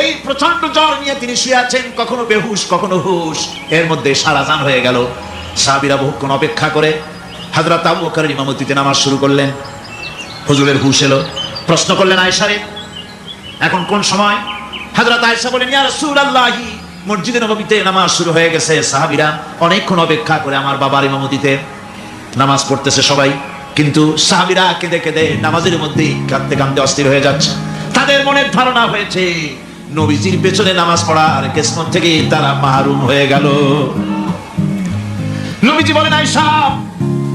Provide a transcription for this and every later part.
এই প্রচন্ড জ্বর নিয়ে তিনি শুয়ে আছেন, কখনো বেহুশ কখনো হুশ। এর মধ্যে সারাজান হয়ে গেল। সাহাবীরা বহুক্ষণ অপেক্ষা করে হযরত আবু বকরের ইমামতিতে নামাজ শুরু করলেন। হুজুরের হুশ এলো, প্রশ্ন করলেন আয়েশারে, এখন কোন সময়? হযরত আয়েশা বলেন, ইয়া রাসূলুল্লাহি, মসজিদে নববীতে নামাজ শুরু হয়ে গেছে। সাহাবীরা অনেকক্ষণ অপেক্ষা করে আমার বাবার ইমামতিতে নামাজ পড়তেছে সবাই, কিন্তু সাহাবীরা কেঁদে কেঁদে নামাজের মধ্যেই কাঁদতে কাঁদতে অস্থির হয়ে যাচ্ছে। তাদের মনের ধারণা হয়েছে নবীজির পেছনে নামাজ পড়ার কিসমত থেকে তারা মাহরুম হয়ে গেল। নবীজি বলেন, আয়েশা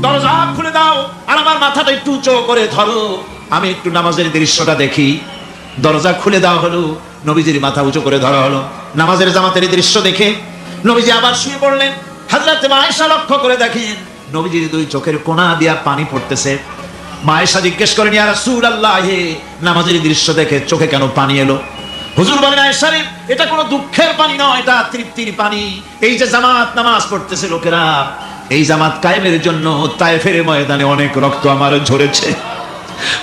দরজা খুলে দাও আর আমার মাথাটা একটু উঁচু করে ধরো, আমি একটু নামাজের দৃশ্যটা দেখি। দরজা খুলে দেওয়া হলো, নবীজির মাথা উঁচু করে ধরা হলো। নামাজের জামাতের দৃশ্য দেখে নবীজি আবার শুয়ে পড়লেন। হযরত আয়েশা লক্ষ্য করে দেখেন নবীজির দুই চোখের কোণা দিয়া পানি পড়তেছে। মা আয়েশা জিজ্ঞেস করেন, ইয়া রাসূলুল্লাহ, নামাজের দৃশ্য দেখে চোখে কেন পানি এলো? হুজুর বলেন, আয়েশা রে, এটা কোনো দুঃখের পানি নয়, এটা তৃপ্তির পানি। এই যে জামাত নামাজ পড়তেছে লোকেরা, এই জামাত কায়েমের জন্য তায়েফের ময়দানে অনেক রক্ত আমার ঝরেছে।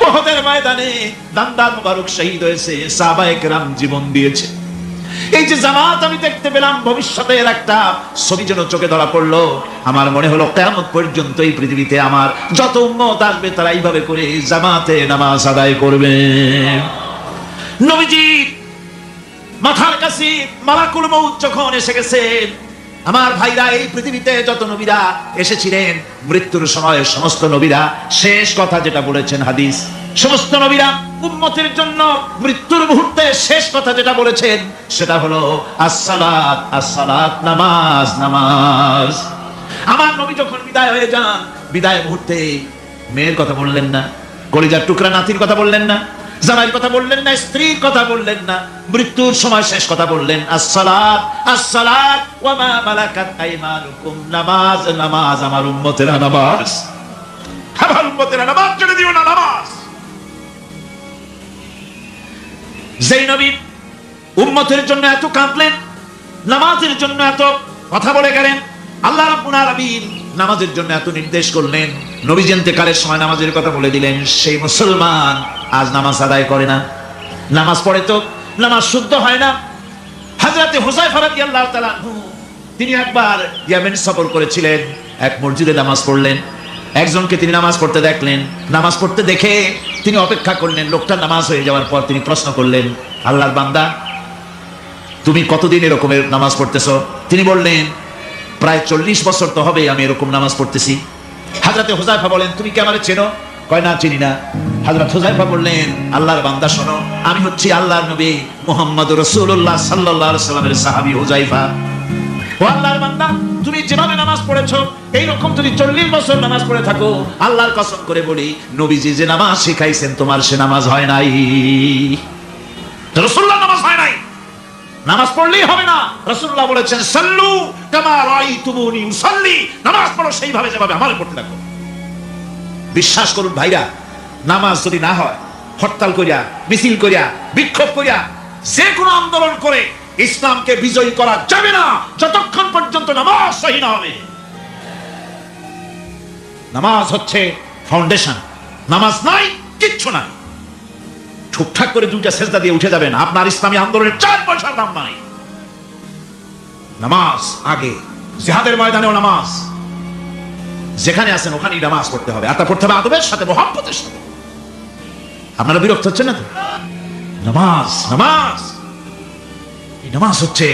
উহুদের ময়দানে দান্দান মুবারক শহীদ হয়েছে, সাহাবায়ে কেরাম জীবন দিয়েছে। এই যে জামাত আমি দেখতে পেলাম, ভবিষ্যতের একটা ছবি যেন চোখে ধরা পড়লো। আমার মনে হলো কিয়ামত পর্যন্ত এই পৃথিবীতে আমার যত উম্মত আসবে তারা এইভাবে করে জামাতে নামাজ আদায় করবে। নবীজি মাথার কাছে মালাকুল মউত যখন এসে গেছেন, আমার ভাইরা, এই পৃথিবীতে যত নবীরা এসেছিলেন, মৃত্যুর সময় সমস্ত নবীরা শেষ কথা যেটা বলেছেন, হাদিস, সমস্ত নবীরা উম্মতের জন্য মৃত্যুর মুহূর্তে শেষ কথা যেটা বলেছেন সেটা হলো আসসালাত, আসসালাত, নামাজ, নামাজ। আমার নবী যখন বিদায় হয়ে যান, বিদায় মুহূর্তে মেয়ের কথা বললেন না, কলিজার টুকরা নাতির কথা বললেন না, জামাইয়ের কথা বললেন না, স্ত্রীর কথা বললেন না, মৃত্যুর সময় শেষ কথা বললেন আসসালাত, আসসালাত ওয়া মা মালাকাত আইমানুকুম, নামাজ, নামাজ, আমার উম্মতেরা নামাজ, আমার উম্মতেরা নামাজ ছেড়ে দিও না, নামাজ। যেই নবী উম্মতের জন্য এত কাঁদলেন, নামাজের জন্য এত কথা বলে গেলেন, আল্লাহ রাব্বুল আলামিন নামাজের জন্য এত নির্দেশ করলেন, নবীজি ইন্তেকালের সময় নামাজের কথা বলে দিলেন, সেই মুসলমান আজ নামাজ আদায় করে না। নামাজ পড়ে তো নামাজ শুদ্ধ হয় না। হযরত হুযায়ফা রাদিয়াল্লাহু তাআলা আনহু, তিনি একবার ইয়েমেন সফর করেছিলেন, এক মসজিদে নামাজ পড়লেন। একজনকে তিনি নামাজ পড়তে দেখলেন, নামাজ পড়তে দেখে তিনি অপেক্ষা করলেন। লোকটা নামাজ হয়ে যাওয়ার পর তিনি প্রশ্ন করলেন, আল্লাহর বান্দা, তুমি কতদিন এরকমের নামাজ পড়তেছো? তিনি বললেন, প্রায় 40 বছর তো হবে আমি এরকম নামাজ পড়তেছি। হযরত হুযায়ফা বলেন, তুমি কি আমারে চেনো? কয়, না, চিনি না। হযরত হুযায়ফা বললেন, আল্লাহর বান্দা শোনো, আমি হচ্ছি আল্লাহর নবী মুহাম্মদুর রাসূলুল্লাহ সাল্লাল্লাহু আলাইহি ওয়াসাল্লামের সাহাবী হুযায়ফা। ও আল্লাহর বান্দা, তুমি যেভাবে নামাজ পড়েছো এইরকম যদি 40 বছর নামাজ পড়ে থাকো, আল্লাহর কসম করে বলি, নবীজি যে নামাজ শিখাইছেন তোমার সে নামাজ হয় নাই। রাসূলুল্লাহ নামাজ হয় নাই, নামাজ পড়লেই হবে না। রাসূলুল্লাহ বলেছেন, সাল্লু কামা রাআইতুমুনি উসাল্লি, নামাজ পড়ো সেইভাবে যেভাবে আমারে পড়তে দেখো। বিশ্বাস করুন ভাইরা, নামাজ যদি না হয়, হরতাল করিয়া, মিছিল করিয়া, বিক্ষোভ করিয়া, যে কোনো আন্দোলন করে ইসলামকে বিজয়ী করা যাবে না যতক্ষণ পর্যন্ত নামাজ সহি না হবে। নামাজ হচ্ছে ফাউন্ডেশন, নামাজ নাই কিচ্ছু নাই। ঠিকঠাক করে দুইটা সেজদা দিয়ে উঠে যাবেন, আপনার ইসলামী আন্দোলনের 4 পয়সার দাম নাই। নামাজ আগে, জিহাদের ময়দানেও নামাজ, যেখানে আছেন ওখানেই নামাজ পড়তে হবে, আর তা পড়তে হবে আদবের সাথে, মুহাব্বতের সাথে। আপনারা বিরক্ত হচ্ছেন না তো? নামাজ, নামাজ, এই নামাজ হচ্ছে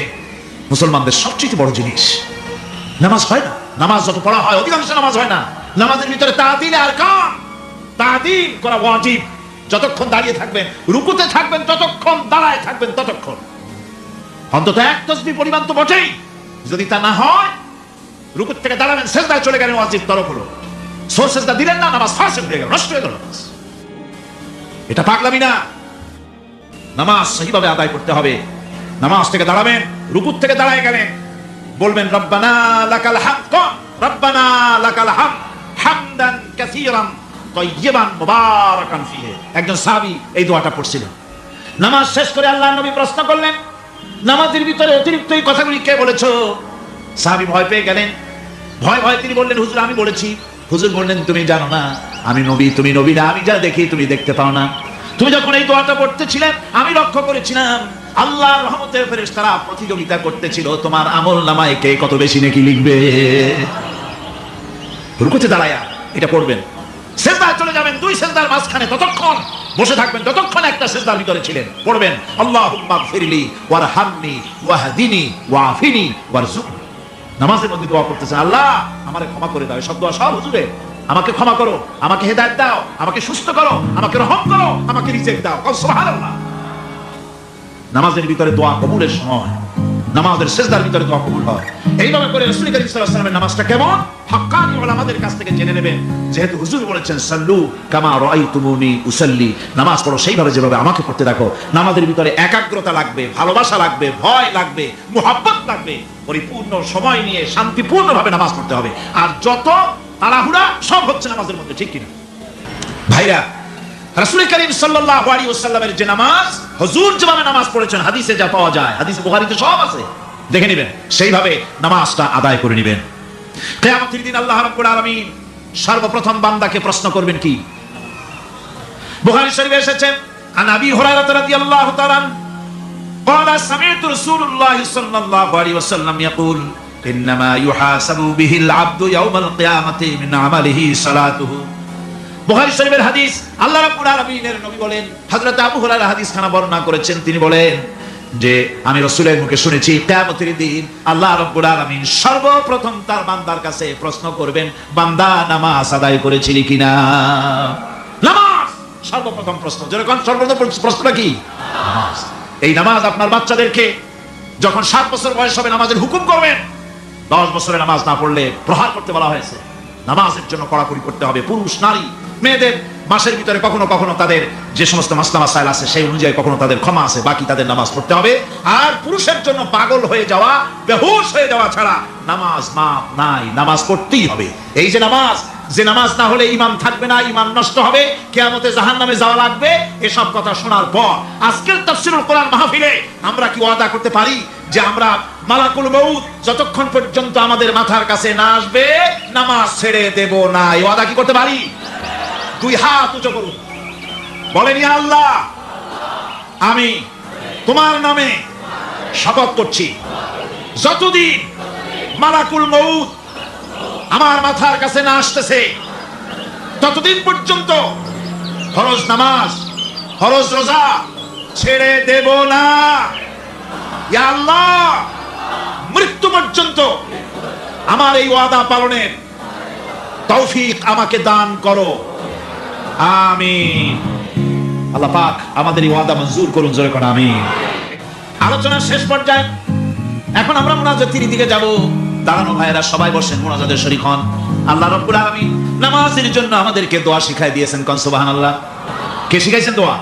মুসলমানদের সবচেয়ে বড় জিনিস। নামাজ হয় না, নামাজ যত পড়া হয় অধিকাংশ নামাজ হয় না। নামাজের ভিতরে তা'তিল আরকান, তা'তিল করা ওয়াজিব। যতক্ষণ দাঁড়িয়ে থাকবেন, রুকুতে থাকবেন, যতক্ষণ দাঁড়ায় থাকবেন ততক্ষণ অন্তত এক তাসবিহ পরিমাণ তো বটেই। যদি তা না হয়, রুকুত থেকে দাঁড়াবেন, সেজদায় চলে গেলেন, ওয়াজিব তরক হলো। সর সেজদা দিলেন না, নামাজ ফাসিদ হয়ে গেল, নষ্ট হয়ে গেল। এটা পাগলামি না। নামাজ সহিভাবে আদায় করতে হবে। নামাজ থেকে দাঁড়াবেন, রুকুত থেকে দাঁড়ায় গেলেন, বলবেন রব্বানা লাকাল হামদ, রব্বানা লাকাল হামদ হামদান কাসীরান তাইয়্যিবান মুবারাকান ফীহি। একজন সাহাবী এই দোয়াটা পড়ছিলেন। নামাজ শেষ করে আল্লাহর নবী প্রশ্ন করলেন, নামাজের ভিতরে অতিরিক্ত এই কথাগুলি কে বলেছো? সাহাবী ভয় পেয়ে গেলেন। ভয় ভয় তিনি বললেন, হুজুর আমি বলেছি। হুজুর বললেন, তুমি জানো না আমি নবী, তুমি নবী না, আমি যা দেখি তুমি দেখতে পাও না। তুমি যখন এই দোয়াটা পড়তেছিলে আমি লক্ষ্য করেছিলাম আল্লাহর রহমতের ফেরেশতারা প্রতিযোগিতা করতেছিল তোমার আমল নামায় কে কত বেশি নেকি লিখবে। রুকুতে দাঁড়ায়া এটা পড়বেন, সিজদায় চলে যাবেন, দুই সিজদার মাঝখানে ততক্ষণ বসে থাকবেন যতক্ষণ একটা সিজদার ভিতরে ছিলেন। পড়বেন আল্লাহুম্মা গফিরলি ওয়ারহামনি ওয়াহদিনি ওয়াআফিনি ওয়ারযুকনি। নামাজের মধ্যে দোয়া করতেছেন, আল্লাহ আমারে ক্ষমা করে দাও। সব দোয়া সব হুজুরে, আমাকে ক্ষমা করো, আমাকে হেদায়েত দাও, আমাকে সুস্থ করো, আমাকে রহম করো, আমাকে রিজিক দাও। সুবহানাল্লাহ। নামাজের ভিতরে দোয়া কবুলের সময়, নামাজের সিজদার ভিতরে দোয়া কবুল হয়। এইভাবে করে রাসূল করিম সাল্লাল্লাহু আলাইহি ওয়াসাল্লামের নামাজটা কেমন হাক্কানি উলামাদের কাছ থেকে জেনে নেবেন। যেহেতু হুজুর বলেছেন সাল্লু কামা রাআইতুমুনি উসাল্লি, নামাজ পড়ো সেইভাবে যেভাবে আমাকে পড়তে দেখো। নামাজের ভিতরে একাগ্রতা লাগবে, ভালোবাসা লাগবে, ভয় লাগবে, মুহাব্বত লাগবে। পরিপূর্ণ সময় নিয়ে শান্তিপূর্ণভাবে নামাজ পড়তে হবে। আর যত তাড়াহুড়া সব হচ্ছে নামাজের মধ্যে, ঠিক কিনা ভাইরা? রাসূল করিম সাল্লাল্লাহু আলাইহি ওয়াসাল্লামের যে নামাজ, হুজুর যেভাবে নামাজ পড়েছেন হাদিসে যা পাওয়া যায়, হাদিস বুখারীতে সব আছে, দেখে নেবেন, সেইভাবে নামাজটা আদায় করে নেবেন। কিয়ামতের দিন আল্লাহ রাব্বুল আলামিন সর্বপ্রথম বান্দাকে প্রশ্ন করবেন কি? বুখারী শরীফে এসেছে আন আবি হুরায়রা রাদিয়াল্লাহু তাআলা قال سمعت رسول الله صلى الله عليه وسلم يقول انما يحاسب به العبد يوم القيامه من عمله صلاته। বুখারী শরীফের হাদিস, আল্লাহ রাব্বুল আলামিনের নবী বলেন, হযরত আবু হুরায়রা হাদিসখানা বর্ণনা করেছেন, তিনি বলেন যে আমি রাসূলের মুখে শুনেছি কিয়ামতের দিন আল্লাহ রাব্বুল আলামিন সর্বপ্রথম তার বান্দার কাছে প্রশ্ন করবেন, বান্দা নামাজ আদায় করেছিলি কিনা? নামাজ সর্বপ্রথম প্রশ্ন। যখন সর্বপ্রথম প্রশ্নটা কি? নামাজ। এই নামাজ আপনার বাচ্চাদেরকে যখন 7 বছর বয়স হবে নামাজের হুকুম করবেন। 10 বছরে নামাজ না পড়লে প্রহার করতে বলা হয়েছে। নামাজের জন্য কড়াকড়ি করতে হবে। পুরুষ নারী মেয়েদের মাসের ভিতরে কখনো কখনো তাদের যে সমস্ত মাসলা মাসাইল আছে সেই অনুযায়ী কখনো তাদের ক্ষমা আছে, বাকি তাদের নামাজ পড়তে হবে। আর পুরুষের জন্য পাগল হয়ে যাওয়া, বেহুশ হয়ে যাওয়া ছাড়া নামাজ মাপ নাই, নামাজ পড়তেই হবে। এই যে নামাজ, যে নামাজ না হলে ঈমান থাকবে না, ঈমান নষ্ট হবে, কিয়ামতে জাহান্নামে যাওয়া লাগবে, এসব কথা শোনার পর আজকের তাফসীরুল কোরআন মাহফিলে আমরা কি ওয়াদা করতে পারি যে আমরা মালাকুল মউত যতক্ষণ পর্যন্ত আমাদের মাথার কাছে না আসবে নামাজ ছেড়ে দেব না? এই ওয়াদা কি করতে পারি? দুই হাত উঁচু করুন, বলেন ইয়া আল্লাহ, আমি তোমার নামে শপথ করছি, যতদিন মালাকুল মউত আমার মাথার কাছে না আসতেছে ততদিন পর্যন্ত ফরজ নামাজ, ফরজ রোজা ছেড়ে দেব না। ইয়া আল্লাহ, মৃত্যু পর্যন্ত আমার এই ওয়াদা পালনের তৌফিক আমাকে দান করো, আমিন। আল্লাহ পাক আমাদের এই ওয়াদা মঞ্জুর করুন, জোরে করুন আমিন। আলোচনার শেষ পর্যায়ে এখন আমরা মুনাজাতের দিকে যাব। দাঁড়ানো ভাইয়েরা সবাই বসেন, মুনাজাতের শরীক হন। আল্লাহ রাব্বুল আলামিন নামাজের জন্য আমাদেরকে দোয়া শিখাই দিয়েছেন, কোন সুবহানাল্লাহ। কে শিখাইছেন দোয়া?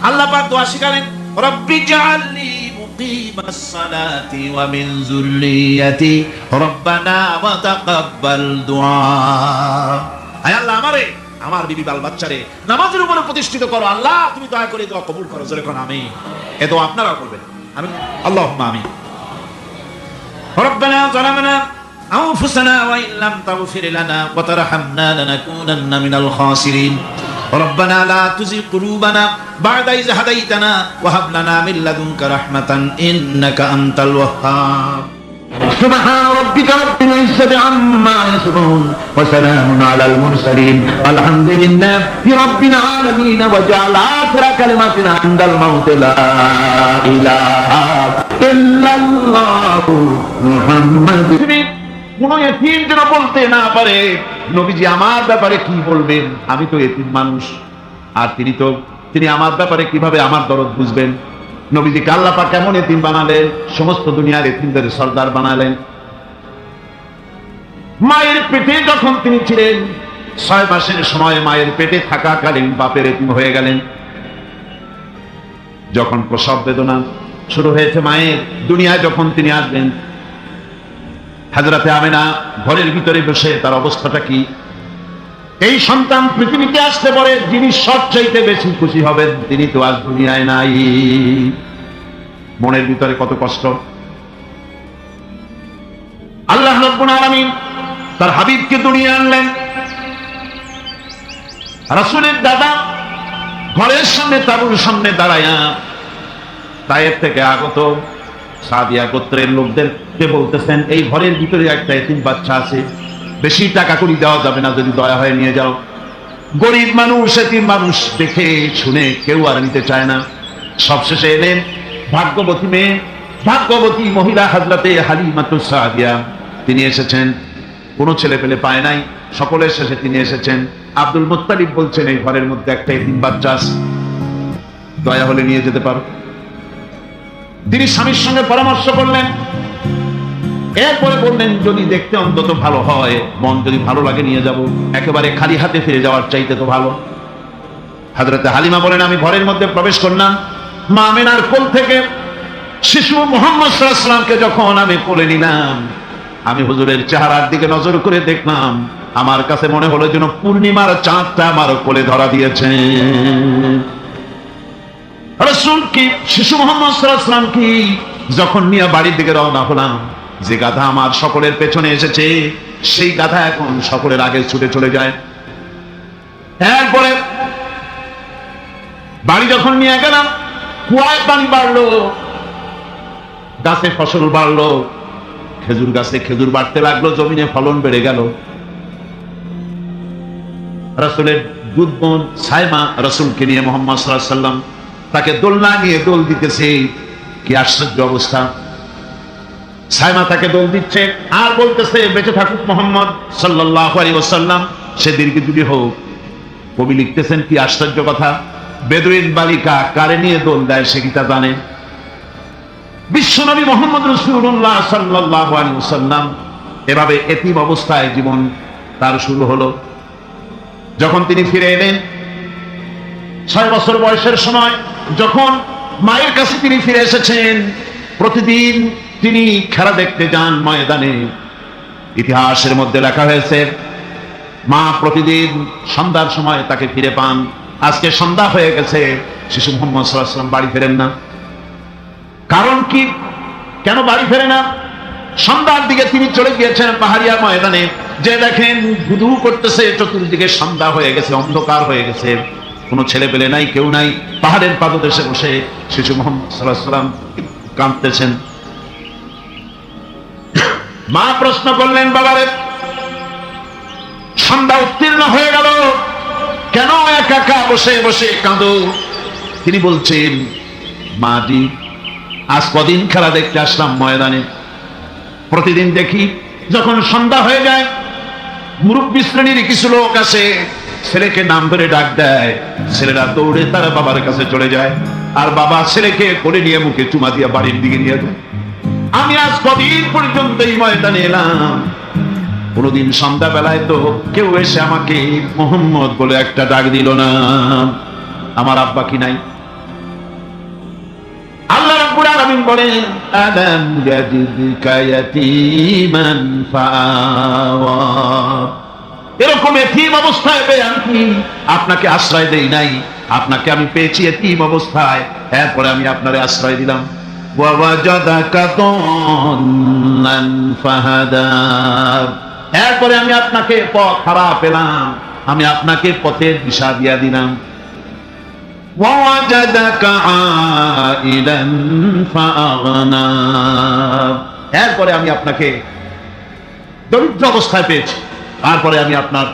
আল্লাহ পাক দোয়া শিখালেন, রব্বি জাআলনি মুকিমাস সালাতি ওয়া মিন যুররিয়াতি রব্বানা ওয়া তাকাব্বাল দুআ। আয় আল্লাহ, আমারে আমার বিবি বাল বাচ্চারে নামাজের উপরে প্রতিষ্ঠিত করো। আল্লাহ, তুমি দয়া করে দোয়া কবুল করো, জোরে কোন আমিন। এ দোয়া আপনারা করবেন, আমিন। আল্লাহুম্মা আমিন। ربنا ظلمنا أنفسنا وإن لم تغفر لنا وترحمنا لنكونن من الخاسرين ربنا لا تزغ قلوبنا بعد إذ هديتنا وهب لنا من لدنك رحمة إنك أنت الوهاب سبحان ربك رب العزة عما يصفون وسلام على المرسلين الحمد لله رب العالمين وجعل آخر كلمتنا عند الموت لا إله إلا الله محمد। কোন এতিম যেন বলতে না পারে নবীজি আমার ব্যাপারে কি বলবেন, আমি তো এতিম মানুষ, আর তিনি আমার ব্যাপারে কিভাবে আমার দরদ বুঝবেন। নবীজিকে আল্লাহ পাক কেমন এতিম বানালেন, সমস্ত দুনিয়ার এতিমদের সর্দার বানালেন। মায়ের পেটে যখন তিনি ছিলেন 6 মাসের সময় মায়ের পেটে থাকাকালীন বাপের এতিম হয়ে গেলেন। যখন প্রসব বেদনা শুরু হয়েছে মায়ের, দুনিয়ায় যখন তিনি আসবেন, হযরতে আমেনা ঘরের ভিতরে বসে তার অবস্থাটা কি? এই সন্তান পৃথিবীতে আসতে পারে, যিনি সবচাইতে বেশি খুশি হবেন তিনি তো আজ দুনিয়ায় নাই। মনের ভিতরে কত কষ্ট। আল্লাহ রাব্বুল আলামিন তার হাবিবকে দুনিয়া আনলেন। রাসূলের দাদা ঘরের সামনে তাঁবুর সামনে দাঁড়ায়া তায়েফ থেকে আগত সাদিয়া গোত্রের লোকদেরকে বলতেছেন, এই ঘরের ভিতরে একটা এতিম বাচ্চা আছে, বেশি টাকা করি দেওয়া যাবে না, যদি দয়া হয় নিয়ে যাও। গরিব মানুষ, এতিম মানুষ দেখে শুনে কেউ আর নিতে চায় না। সবশেষে এলেন ভাগ্যবতী মেয়ে, ভাগ্যবতী মহিলা হযরতে হালিমাতুস সাদিয়া। তিনি এসেছেন, কোনো ছেলে পেলে পায় নাই, সকলের শেষে তিনি এসেছেন। আব্দুল মুত্তালিব বলছেন, এই ঘরের মধ্যে একটা এতিম বাচ্চা আছে, দয়া হলে নিয়ে যেতে পারো। তিনি স্বামীর সঙ্গে পরামর্শ করলেন, এরপরে বললেন, যদি দেখতে অন্তত ভালো হয়, মন যদি ভালো লাগে নিয়ে যাব, একেবারে খালি হাতে ফিরে যাওয়ার চাইতে তো ভালো। হযরতে হালিমা বলেন, আমি ঘরের মধ্যে প্রবেশ করলাম, মা আমিনার কোল থেকে শিশু মুহাম্মদ সাল্লাল্লাহু আলাইহি ওয়াসাল্লামকে যখন আমি কোলে নিলাম, আমি হুজুরের চেহারার দিকে নজর করে দেখলাম, আমার কাছে মনে হলো যেন পূর্ণিমার চাঁদটা আমার কোলে ধরা দিয়েছে। রাসূল কি শিশু মুহাম্মদ সাল্লাল্লাহু আলাইহি ওয়াসাল্লাম কি যখন নিয়ে বাড়ির দিকে রওনা হলাম, যে গাধা আমার সকলের পেছনে এসেছে, সেই গাধা এখন সকলের আগে ছুটে চলে যায়। এরপরে বাড়ি যখন নিয়ে গেলাম, কুয়ায় পানি বাড়লো, গাছে ফসল বাড়লো, খেজুর গাছে খেজুর বাড়তে লাগলো, জমিনে ফলন বেড়ে গেল। রাসূলের দুধ বোন সাইমা রাসূলকে নিয়ে মুহাম্মদ সাল্লাল্লাহু আলাইহি ওয়াসাল্লাম তাকে দোলনা নিয়ে দোল দিতেছে। কি আশ্চর্য অবস্থা! সাইমা তাকে দোল দিচ্ছে আর বলতেছে, বেঁচে থাকুক মুহাম্মদ সাল্লাল্লাহু আলাইহি ওয়াসাল্লাম, সে দীর্ঘজীবী হোক। কবি লিখতেছেন, কি আশ্চর্য কথা, বেদুইন বালিকা কারে নিয়ে দোল দেয় সে কি তা জানে? বিশ্বনবী মুহাম্মদ রাসূলুল্লাহ সাল্লাল্লাহু আলাইহি ওয়াসাল্লাম এভাবে এতিম অবস্থায় জীবন তার শুরু হলো। যখন তিনি ফিরে এলেন 6 বছর বয়সের সময়, যখন মায়ের কাছে তিনি ফিরে এসেছেন, প্রতিদিন তিনি খেলা দেখতে যান ময়দানে। ইতিহাসের মধ্যে লেখা হয়েছে, মা প্রতিদিন সন্ধ্যার সময় তাকে ফিরে পান। আজকে সন্ধ্যা হয়ে গেছে, শিশু মুহাম্মদ সাল্লাল্লাহু আলাইহি ওয়াসাল্লাম বাড়ি ফেরেন না। কারণ কি, কেন বাড়ি ফেরে না? সন্ধ্যার দিকে তিনি চলে গিয়েছেন পাহাড়িয়া ময়দানে, যে দেখেন ধুধু করতেছে, চতুর্দিকে সন্ধ্যা হয়ে গেছে, অন্ধকার হয়ে গেছে, কোনো ছেলে পেলে নাই, কেউ নাই। পাহাড়ের পাদদেশে বসে শিশু মুহাম্মদ সাল্লাল্লাহু আলাইহি ওয়াসাল্লাম কাঁদতেছেন। মা প্রশ্ন করলেন, বাবারে, সন্ধ্যা উত্তীর্ণ হয়ে গেল, কেন একা একা বসে বসে কাঁদো? তিনি বলছেন, মা জি, আজ কদিন খেলা দেখতে আসলাম ময়দানে, প্রতিদিন দেখি যখন সন্ধ্যা হয়ে যায়, মুরব্বী শ্রেণীর কিছু লোক আসে, ছেলেকে নাম ধরে ডাক দেয়, ছেলেরা দৌড়ে তারা বাবার কাছে চলে যায়, আর বাবা ছেলেকে কোলে নিয়ে মুখে চুমা দিয়ে বাড়ির দিকে নিয়ে যায়। আমি আজ কদিন পর্যন্ত এই ময়দানে এলাম, কোনদিন সন্ধ্যা বেলায় তো কেউ এসে আমাকে মোহাম্মদ বলে একটা ডাক দিল না। আমার আব্বা কি নাই? আল্লাহ রাব্বুল আলামিন বলেন, আলাম ইয়াজিদকা ইয়াতীমান ফাআওয়া, এরকম এতিম অবস্থায় আমি আপনাকে আশ্রয় দেই নাই, আপনাকে আমি পেয়েছি এতিম অবস্থায়, এরপরে আমি আপনারে আশ্রয় দিলাম। ওয়া ওয়াজাদাকা দাল্লান ফাহাদা, এরপরে আমি আপনাকে পথ হারা পেলাম, আমি আপনাকে পথের দিশা দিয়া দিলাম। ওয়া ওয়াজাদাকা আইলান ফাআগনা, এরপরে আমি আপনাকে দরিদ্র অবস্থায় পেয়েছি, তারপরে আমি আপনার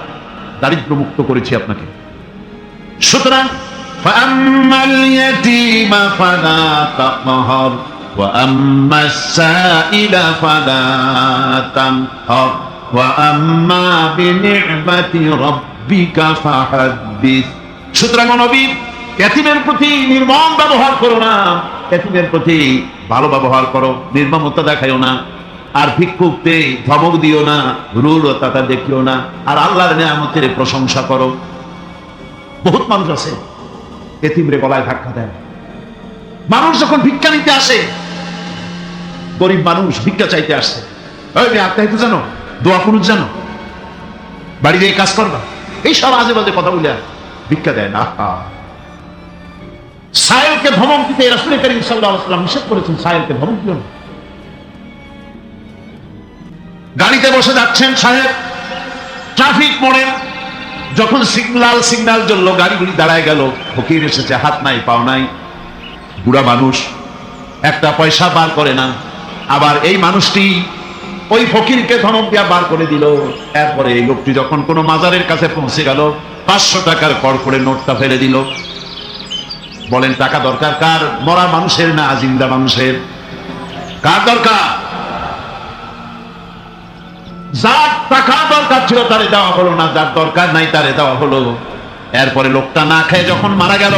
দারিদ্র মুক্ত করেছি আপনাকে। সুতরাং ফাআম্মাল ইয়াতীমা ফালা তাকহার ওয়া আম্মাস সাইলা ফালা তানহার ওয়া আম্মা বিনি'মাতি রাব্বিকা ফাহাদ্দিস। সুতরাং নবী, ইয়াতীমের প্রতি নির্মম ব্যবহার করো না, ইয়াতীমের প্রতি ভালো ব্যবহার করো, নির্মমতা দেখাইও না। আর ভিক্ষুককে ধমক দিও না, রূঢ়তা দেখিও না, আর আল্লাহর নিয়ামতের প্রশংসা করো। বহুত মানুষ আছে এতিমরে গলায় ধাক্কা দেয়। মানুষ যখন ভিক্ষা নিতে আসে, গরিব মানুষ ভিক্ষা চাইতে আসছে, ওই আত্মাহিত জানো, দোয়া কুনুত জানো, বাড়িতে এই কাজ করবা, এই সব আজে বাজে কথা বলে ভিক্ষা দেয় না। সায়েলকে ধমক দিতে রাসূল করিম সাল্লাল্লাহু আলাইহি ওয়াসাল্লাম নিষেধ করেছেন, সায়েলকে ধমক দিও না। গাড়িতে বসে যাচ্ছেন সাহেব, ট্রাফিক মোড়ে যখন সিগন্যাল জ্বললো, গাড়িগুলি দাঁড়ায় গেল, ফকির এসেছে, হাত নাই পাও নাই, বুড়া মানুষ, একটা পয়সা বার করে না। আবার এই মানুষটি ওই ফকিরকে ধমক দিয়া বার করে দিল। এরপরে এই লোকটি যখন কোনো মাজারের কাছে পৌঁছে গেল, 500 টাকার কড়কড়ে নোটটা ফেলে দিল। বলেন টাকা দরকার কার? মরা মানুষের না জিন্দা মানুষের? কার দরকার? যার টাকা দরকার ছিল তারে দেওয়া হলো না, যার দরকার নাই তারে দেওয়া হলো। এরপরে লোকটা না খেয়ে যখন মারা গেল,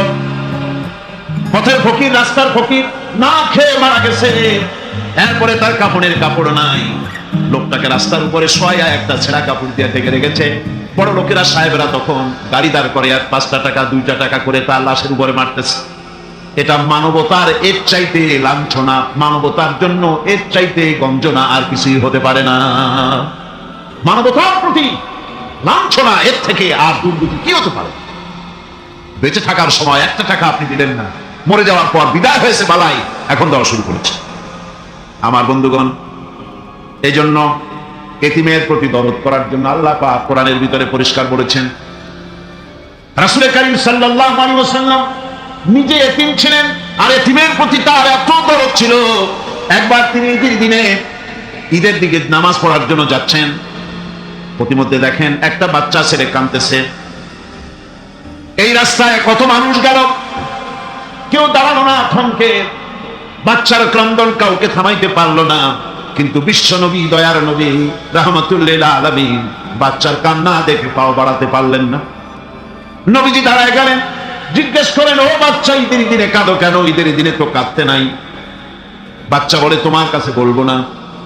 পথের ফকির, রাস্তার ফকির, না খেয়ে মারা গেছে। এরপরে তার কাপড়ের কাপড় নাই। লোকটাকে রাস্তার উপরে শোয়া একটা ছেঁড়া কাপড় দিয়ে ঢেকে রেখেছে। বড় লোকেরা, সাহেবেরা তখন গাড়ি দাঁড় করে আর 5টা টাকা 2টা টাকা করে তার লাশের উপরে মারতেছে। এটা মানবতার এর চাইতে লাঞ্ছনা, মানবতার জন্য এর চাইতে গঞ্জনা আর কিছুই হতে পারে না। মানবতার প্রতি লাঞ্ছনা এর থেকে আর দুর্নীতি কি হতে পারে? বেঁচে থাকার সময় 1টা টাকা আপনি দিলেন না, মরে যাওয়ার পর বিদায় হয়েছে বালাই, এখন দেওয়া শুরু করেছে। আমার বন্ধুগণ, এই জন্য এতিমের প্রতি দরদ করার জন্য আল্লাহ পাক কোরআনের ভিতরে পরিষ্কার বলেছেন। রাসূল করিম সাল্লাল্লাহু আলাইহি ওয়াসাল্লাম নিজে এতিম ছিলেন, আর এতিমের প্রতি তার এত দরদ ছিল। একবার তিনি ঈদের দিনে ঈদের দিকে নামাজ পড়ার জন্য যাচ্ছেন, প্রতিমধ্যে দেখেন একটা বাচ্চা ছেলে কাঁদতেছে। এই রাস্তায় কত মানুষ গেল, কেউ দাঁড়ালো না, থমকে। বাচ্চার ক্রন্দন কাউকে থামাইতে পারলো না। কিন্তু বিশ্ব নবী, দয়ার নবী, রাহমাতুল লিল আলামিন বাচ্চার কান্না দেখে পাও বাড়াতে পারলেন না। নবীজি দাঁড়ায় গেলেন, জিজ্ঞেস করেন, ও বাচ্চা, ঈদের দিনে কাঁদো কেন? ঈদের দিনে তো কাঁদতে নাই। বাচ্চা বলে, তোমার কাছে বলবো না,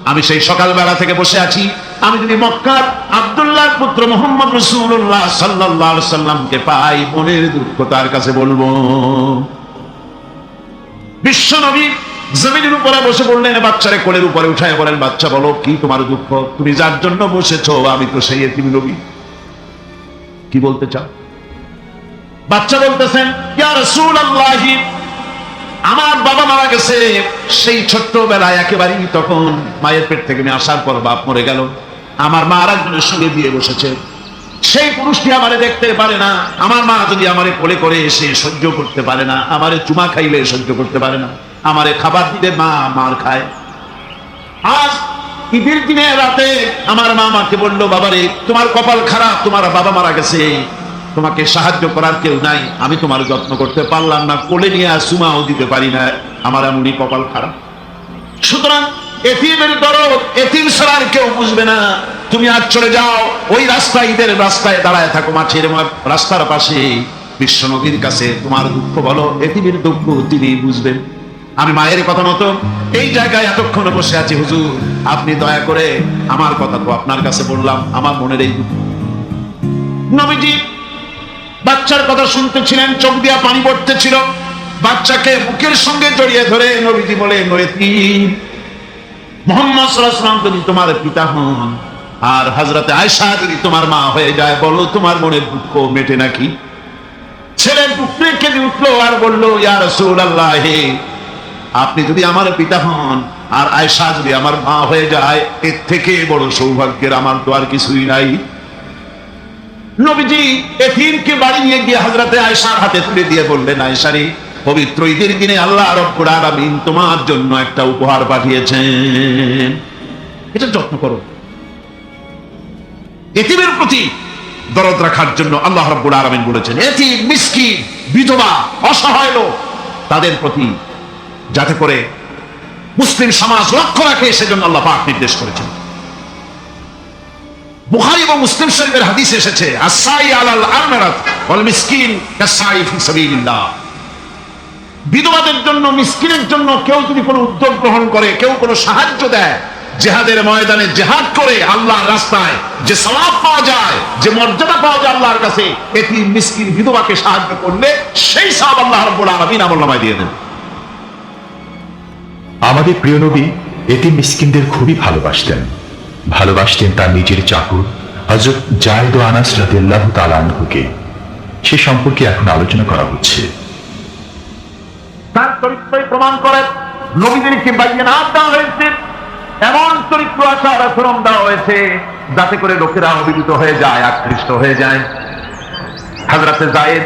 আমি সেই সকালবেলা থেকে বসে আছি। আমি যদি মক্কার আব্দুল্লাহর পুত্র মুহাম্মদ রাসূলুল্লাহ সাল্লাল্লাহু আলাইহি সাল্লামকে পাই, মনের দুঃখ তার কাছে বলবো। বিশ্ব নবী জমিনের উপরে বসে বললেন, বাচ্চারে কোলের উপরে উঠায় বলেন, বাচ্চা বলো কি তোমার দুঃখ? তুমি যার জন্য বসেছো আমি তো সেই এতিম নবী, কি বলতে চাও? বাচ্চা বলতেছেন, ইয়া রাসূলুল্লাহ, আমার বাবা মারা গেছে। সেই ছোট্টবেলায় একেবারেই তখন মায়ের পেট থেকে আমি আসার পর বাপ মরে গেল। আমার মা আরেকজনের সঙ্গে বিয়ে বসেছে। সেই পুরুষটি আমারে দেখতে পারে না। আমার মা যদি আমারে কোলে করে এসে সহ্য করতে পারে না, আমারে চুমা খাইলে সহ্য করতে পারে না, আমারে খাবার দিলে মা মার খায়। আজ ঈদের দিনে রাতে আমার মা আমাকে বললো, বাবারে তোমার কপাল খারাপ, তোমার বাবা মারা গেছে, তোমাকে সাহায্য করার কেউ নাই, আমি তোমার যত্ন করতে পারলাম না, কোলে নিয়ে চুমাও দিতে পারি না, আমার এমনই কপাল খারাপ। সুতরাং এতিমের দরদ এতিম ছাড়া আর কেউ বুঝবে না। তুমি আজ চলে যাও, ওই রাস্তায়, ঈদের রাস্তায় দাঁড়ায় থাকো, মাঠের রাস্তার পাশে, বিশ্ব নবীর কাছে তোমার দুঃখ বলো, এতিমের দুঃখ তিনি বুঝবেন। আমি মায়ের কথা মতো এই জায়গায় এতক্ষণ বসে আছি, হুজুর আপনি দয়া করে আমার কথা তো আপনার কাছে বললাম, আমার মনের এই দুঃখ। নবীজি বাচ্চার কথা শুনতেছিলেন, চোখ দিয়া পানি পড়তেছিল। বাচ্চাকে বুকের সঙ্গে জড়িয়ে ধরে নবীজি বলে, এতিম মুহাম্মদ সাল্লাল্লাহু আলাইহি ওয়াসাল্লাম যদি তোমার পিতা হন আর হযরতে আয়েশা যদি তোমার মা হয়ে যায়, বলো তোমার মনের দুঃখ মেটে নাকি? ছেলে বুকে কেঁদে উঠলো আর বলল, ইয়া রাসূলুল্লাহ, আপনি যদি আমার পিতা হন আর আয়েশা যদি আমার মা হয়ে যায়, এর থেকে বড় সৌভাগ্যের আমার তো আর কিছুই নাই। নবীজি এতিমকে বাড়ি নিয়ে গিয়ে হযরতে আয়েশার হাতে তুলে দিয়ে বললেন, আয়েশা রে, পবিত্র ঈদের দিনে আল্লাহ রাব্বুল আলামিন তোমার জন্য একটা উপহার পাঠিয়েছেন, এটা যত্ন করো। এতিমের প্রতি দরদ রাখার জন্য আল্লাহ রাব্বুল আলামিন বলেছেন, এতিম, মিসকিন, বিধবা, অসহায় লোক, তাদের প্রতি যাতে করে মুসলিম সমাজ লক্ষ্য রাখে, সেজন্য আল্লাহ পাক নির্দেশ করেছেন। বুখারী এবং মুসলিম শরীফের হাদিস এসেছে, আস-সাই আলাল আরমারাত ওয়াল মিসকিন কাস-সাই ফি সাবিলিল্লাহ। বিধবাদের জন্য, মিসকিনের জন্য কেউ যদি কোনো উদ্যোগ গ্রহণ করে, কেউ কোনো সাহায্য দেয়, জিহাদের ময়দানে জিহাদ করে আল্লাহর রাস্তায় যে সওয়াব পাওয়া যায়, যে মর্যাদা পাওয়া যায় আল্লাহর কাছে, এতিম, মিসকিন, বিধবাকে সাহায্য করলে সেই সওয়াব আল্লাহ রাব্বুল আলামিন আমলনামায় দিয়ে দেন। আমাদের প্রিয় নবী এতিম মিসকিনদের খুবই ভালোবাসতেন তার নিজের চাকর হযরত যায়েদ ও আনাস রাদিয়াল্লাহু তাআলা আনহুকে। সে সম্পর্কে এখন আলোচনা করা হচ্ছে। তার চরিত্রই প্রমাণ করে নবীদেরকে বাইয়ানাত দেওয়া হয়েছে, এমন চরিত্র আচার আচরণ দেওয়া হয়েছে যাতে করে লোকেরা অভিভূত হয়ে যায়, আকৃষ্ট হয়ে যায়। হযরতে যায়েদ,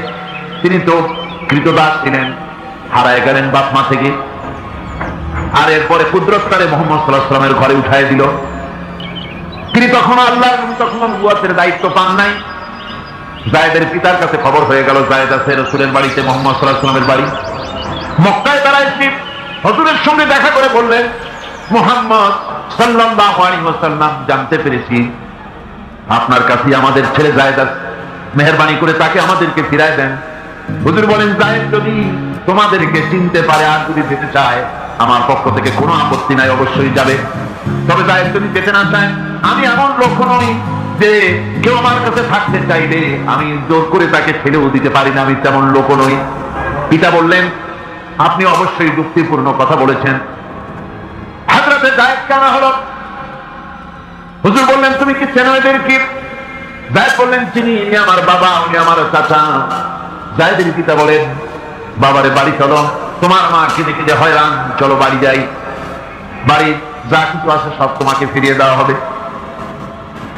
তিনি তো কৃতদাস ছিলেন, হারায় গেলেন বাপ মা থেকে। আর এরপরে কুদরতকারে মোহাম্মদ সাল্লাল্লাহু আলাইহি ওয়াসাল্লামের ঘরে উঠায় দিল। তিনি তখন আল্লাহর তখন নবুয়তের দায়িত্ব পান নাই। যায়েদের পিতার কাছে খবর হয়ে গেল যায়েদ আছে রাসূলের বাড়িতে, মোহাম্মদ সাল্লাল্লাহু আলাইহি ওয়াসাল্লামের বাড়ি। মক্কায় তারা এসে হুজুরের সঙ্গে দেখা করে বললেন, মুহাম্মদ সাল্লাল্লাহু আলাইহি ওয়াসাল্লাম, জানতে পেরেছি আপনার কাছে আমাদের ছেলে যায়েদ আছে, মেহেরবানি করে তাকে আমাদেরকে ফিরায় দেন। হুজুর বলেন, যায়েদ যদি তোমাদেরকে চিনতে পারে আর যদি যেতে চায়, আমার পক্ষ থেকে কোনো আপত্তি নাই, অবশ্যই যাবে। তবে যায়েদ যদি যেতে না চায়, আমি এমন লোক নই যে কেউ আমার কাছে থাকতে চাইলে আমি জোর করে তাকে ছেড়েও দিতে পারি না, আমি তেমন লোক নই। পিতা বললেন, আপনি অবশ্যই যুক্তিপূর্ণ কথা বলেছেন। হযরতে যায়েদ কেনা হলো। হুজুর বললেন, তুমি কি চেনো এদেরকে? যায়েদ বললেন, চিনি, ইনি আমার বাবা, উনি আমার চাচা। যায়েদের পিতা বলেন, বাবারে বাড়ি চলো, তোমার মা কিনে কিনে হয়রান, চলো বাড়ি যাই, বাড়ি যা কিছু আছে সব তোমাকে ফিরিয়ে দেওয়া হবে।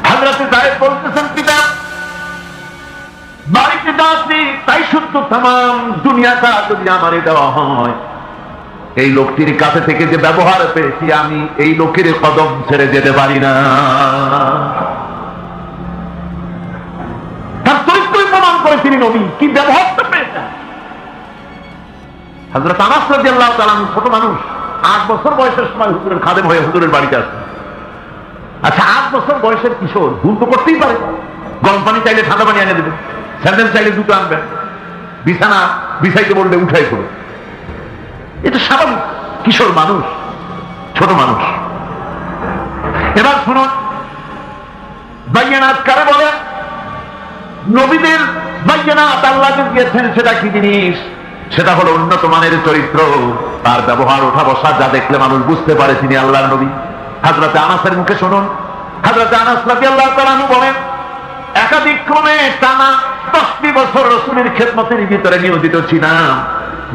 হযরতে যায়েদ বলতেছেন, পিতা বাড়িতে যাচ্ছি তাই সত্য, তামাম দুনিয়াটা যদি আমারে দেওয়া হয়, এই লোকটির কাছে থেকে যে ব্যবহার পেয়েছি আমি এই লোকের কদম ছেড়ে যেতে পারি না। তার চরিত্রই প্রমাণ করে তিনি নবী, কি ব্যবহারটা পেয়েছেন। হযরত আনাস রাদিয়াল্লাহু তাআলা ছোট মানুষ, 8 বছর বয়সের সময় হুজুরের খাদেম হয়ে হুজুরের বাড়িতে আসেন। আচ্ছা, 8 বছর বয়সের কিশোর ভুল তো করতেই পারে, গরম পানি চাইলে ঠান্ডা পানি এনে দেবে, স্যান্ডেল চাইলে দুটো আনবেন, বিছানা বিছাইতে বললে উঠাই করবে, এটা স্বাভাবিক। কিশোর মানুষ, ছোট মানুষ। এবার শুনুন, বাইয়ানাত কারে বলে? নবীদের বাইয়ানাত আল্লাহ দিয়েছেন, সেটা কি জিনিস? সেটা হলো উন্নত মানের চরিত্র, তার ব্যবহার ওঠা বসা যা দেখলে মানুষ বুঝতে পারে তিনি আল্লাহর নবী। হযরতে আনাসের মুখে শুনুন, হযরতে আনাস রাদিয়াল্লাহু তাআলা আনহু বলেন, একাধিক ক্রমে টানা 10টি বছর রাসূলের খেদমতের ভিতরে নিয়োজিত ছিলাম।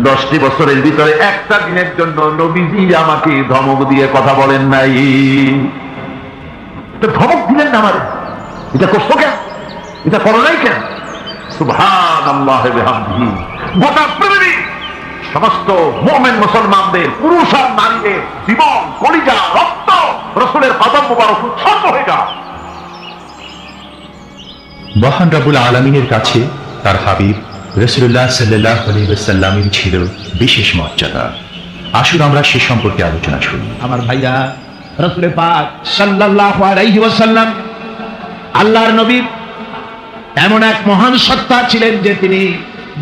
10টি বছরের ভিতরে একটা দিনের জন্য নবীজি আমাকে ধমক দিয়ে কথা বলেন নাই। তো ধমক দিলেন না আমারে, এটা করছো কেন, এটা করো নাই কেন? সুবহানাল্লাহ ওয়া বিহামদিহি। গোটা পৃথিবী সমস্ত মুমিন মুসলমানদের, পুরুষ আর নারীদের জীবন, কলিজা, রক্ত রাসূলের কদম মোবারক উৎসর্গ হয়ে যায়। মহান রব্বুল আলামিনের কাছে তার হাবিব রাসূলুল্লাহ সাল্লাল্লাহু আলাইহি ওয়াসাল্লামের ছিল বিশেষ মর্যাদা। আসুন আমরা সে সম্পর্কে আলোচনা শুনি। আমার ভাইরা, রাসূল পাক সাল্লাল্লাহু আলাইহি ওয়াসাল্লাম আল্লাহর নবী এমন এক মহান সত্তা ছিলেন যে তিনি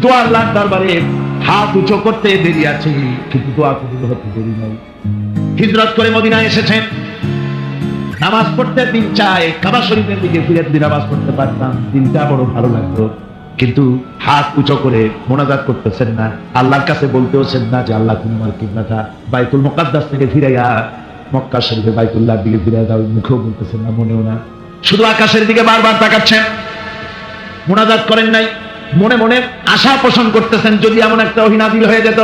দোয়া আল্লাহর দরবারে হাত উঁচু করতে দেরি আছে, কিন্তু দোয়া কবুল হতে দেরি নাই। হিজরত করে মদিনায় এসেছেন, নামাজ পড়তে দিন চায়, কাবা শরীফের দিকে ফিরে যদি নামাজ পড়তে পারতাম দিনটা বড় ভালো লাগতো, কিন্তু হাত উঁচু করে মোনাজাত করতেছেন না, আল্লাহর কাছে বলতেওছেন না যে আল্লাহ তুমি আমার কিবলাটা বাইতুল মুকাদ্দাস থেকে ফিরাইয়া মক্কা শরীফে বাইতুল্লাহর দিকে ফিরে দাও, মুখেও বলতেছেন না, মনেও না, শুধু আকাশের দিকে বারবার তাকাচ্ছেন, মোনাজাত করেন নাই, মনে মনে আশা পোষণ করতেছেন যদি এমন একটা ওহী নাযিল হয়ে যেত।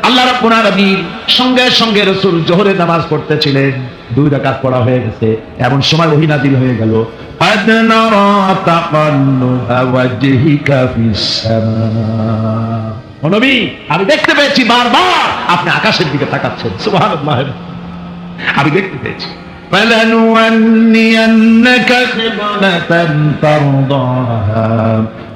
আল্লাহ রাব্বুল আলামিন সঙ্গে সঙ্গে রাসূল যোহরের নামাজ পড়তেছিলেন, 2 রাকাত পড়া হয়ে গেছে, এমন সময় ওহী নাযিল হয়ে গেল, আদনারা তাকান্নুহা ওয়াজহিকা ফিস সামা। ও নবী, আমি দেখতে পেয়েছি বারবার আপনি আকাশের দিকে তাকাচ্ছেন। সুবহানাল্লাহ, আমি দেখতে পেয়েছি। فلنولينك قبلة ترضاها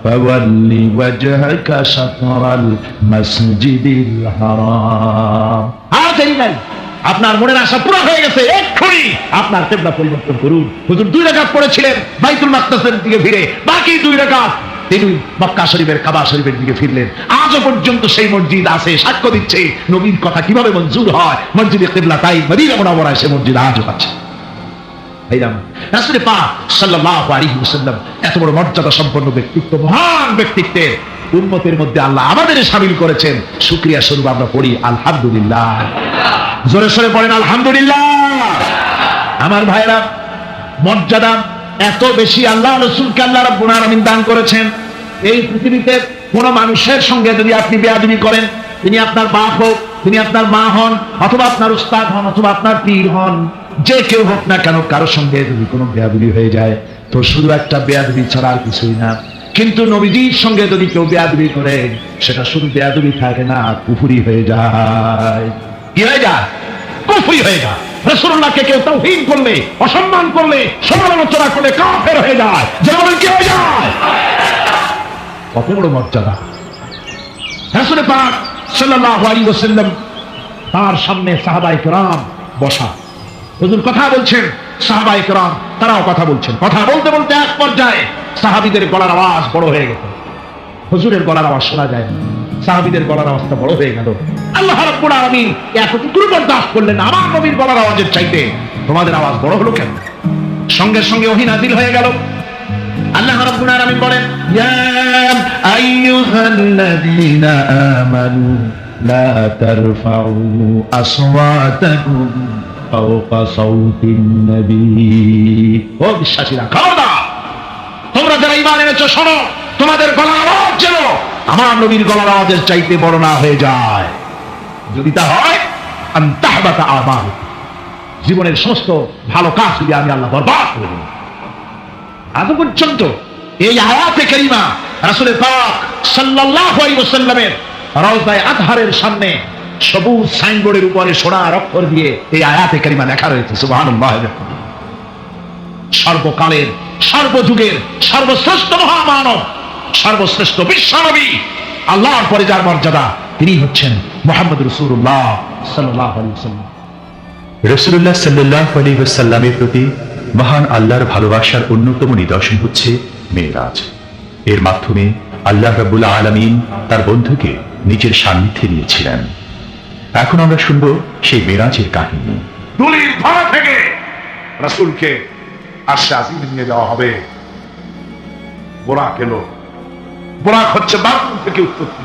فول وجهك شطر المسجد الحرام। আর দেরি নাই, আপনার মনের আশা পুরো হয়ে গেছে, এক্ষুনি আপনার কিবলা পরিবর্তন করুন। হুজুর 2 রাকাত পড়েছিলেন বাইতুল মাকদাসের দিকে ফিরে, বাকি 2 রাকাত তিনি মক্কা শরীফের কাবা শরীফের দিকে ফিরলেন। আজও পর্যন্ত সেই মসজিদ আছে, সাক্ষ্য দিচ্ছে নবীর কথা কিভাবে মঞ্জুর হয়। মসজিদে কিবলা তাই মদিনা মুনাওয়ারায় সে মসজিদ আজও আছে। রাসূল পাক সাল্লাল্লাহু আলাইহি ওয়াসাল্লাম এত বড় মর্যাদা সম্পন্ন ব্যক্তিত্ব, মহান ব্যক্তিত্বের উম্মতের মধ্যে আল্লাহ আমাদের শামিল করেছেন। শুকরিয়া স্বরূপ আমরা পড়ি আলহামদুলিল্লাহ। জোরে সোরে পড়েন আলহামদুলিল্লাহ। আমার ভাইরা, মর্যাদা এত বেশি আল্লাহ রাসূলকে আল্লাহ রাব্বুল আলামিন দান করেছেন। এই পৃথিবীতে কোন মানুষের সঙ্গে যদি আপনি বেয়াদবি করেন, তিনি আপনার বাপ হোক, তিনি আপনার মা হন, অথবা আপনার উস্তাদ হন, অথবা আপনার পীর হন, যে কেউ হোক না কেন, কারোর সঙ্গে যদি কোনো বেয়াদবি হয়ে যায় তো শুধু একটা বেয়াদবি ছাড়া আর কিছুই না। কিন্তু নবীজির সঙ্গে যদি কেউ বেয়াদবি করে, সেটা শুধু বেয়াদবি থাকে না, কুফরি হয়ে যায়। কি হয়ে যায়? কুফরি হয়ে যায়। রাসূলুল্লাহকে কেউ তাওহীদ করলে, অসম্মান করলে, সমালোচনা করলে কাফের হয়ে যায়। যেমন কি হয়ে যায়? কত বড় মর্যাদা! রাসূল পাক সাল্লাল্লাহু আলাইহি ওয়াসাল্লাম তার সামনে সাহাবায়ে কেরাম বসা, হুজুর কথা বলছেন, সাহাবায়ে কেরাম তারাও কথা বলছেন। কথা বলতে বলতে এক পর্যায়ে সাহাবীদের গলার আওয়াজ বড় হয়ে গেল। হুজুরের গলার আওয়াজ শোনা যায় না, সাহাবীদের গলার আওয়াজটা বড় হয়ে গেল। আল্লাহ রাব্বুল আলামিন এতটুকু বরদাস্ত করলেন, আমার নবীর গলার আওয়াজের চাইতে তোমাদের আওয়াজ বড় হলো কেন? সঙ্গে সঙ্গে ওহী নাযিল হয়ে গেল। আল্লাহ রাব্বুল আলামিন বলেন, ইয়া আইয়ুহাল্লাযীনা আমানু লা তারফাউ আসওয়াতাকুম ফাওকা সাওতিন নবী। ও বিশ্বাসীরা, খবরদার, তোমরা যারা ঈমান এনেছো শোনো, তোমাদের গলার আওয়াজ যেন আমার নবীর গলার আওয়াজের চাইতে বড় না হয়ে যায়। যদি তা হয়, আনতাহবাতা আমাল, জীবনের সমস্ত ভালো কাজ যদি আমি আল্লাহ বরবাদ করে দেব। আজ পর্যন্ত এই আয়াতে কারিমা রাসূল পাক সাল্লাল্লাহু আলাইহি ওয়াসাল্লামের রওজায়ে আতহারের সামনে সবুজ সাইনবোর্ডের উপরে সোনার অক্ষর দিয়ে এই আয়াতে কারিমা লেখা রয়েছে, সুবহানাল্লাহ। সর্বকালের, সর্বযুগের সর্বশ্রেষ্ঠ মহামানব, সর্বশ্রেষ্ঠ বিশ্বনবী, আল্লাহর পরে যার মর্যাদা, তিনি হচ্ছেন মুহাম্মদ রাসূলুল্লাহ সাল্লাল্লাহু আলাইহি ওয়াসাল্লাম। রাসূলুল্লাহ সাল্লাল্লাহু আলাইহি ওয়াসাল্লামের প্রতি মহান আল্লাহর ভালোবাসার অন্যতম নিদর্শন হচ্ছে মেরাজ। এর মাধ্যমে আল্লাহ রাব্বুল আলামিন তার বন্ধুকে নিজের সান্নিধ্যে নিয়েছিলেন। এখন আমরা শুনব সেই মেরাজের কাহিনী। দুলির ধরা থেকে রাসূলকে আরশে আজিমে নিয়ে যাওয়া হবে। বোরাক এলো। বোরাক হচ্ছে বাথরুম থেকে উৎপত্তি।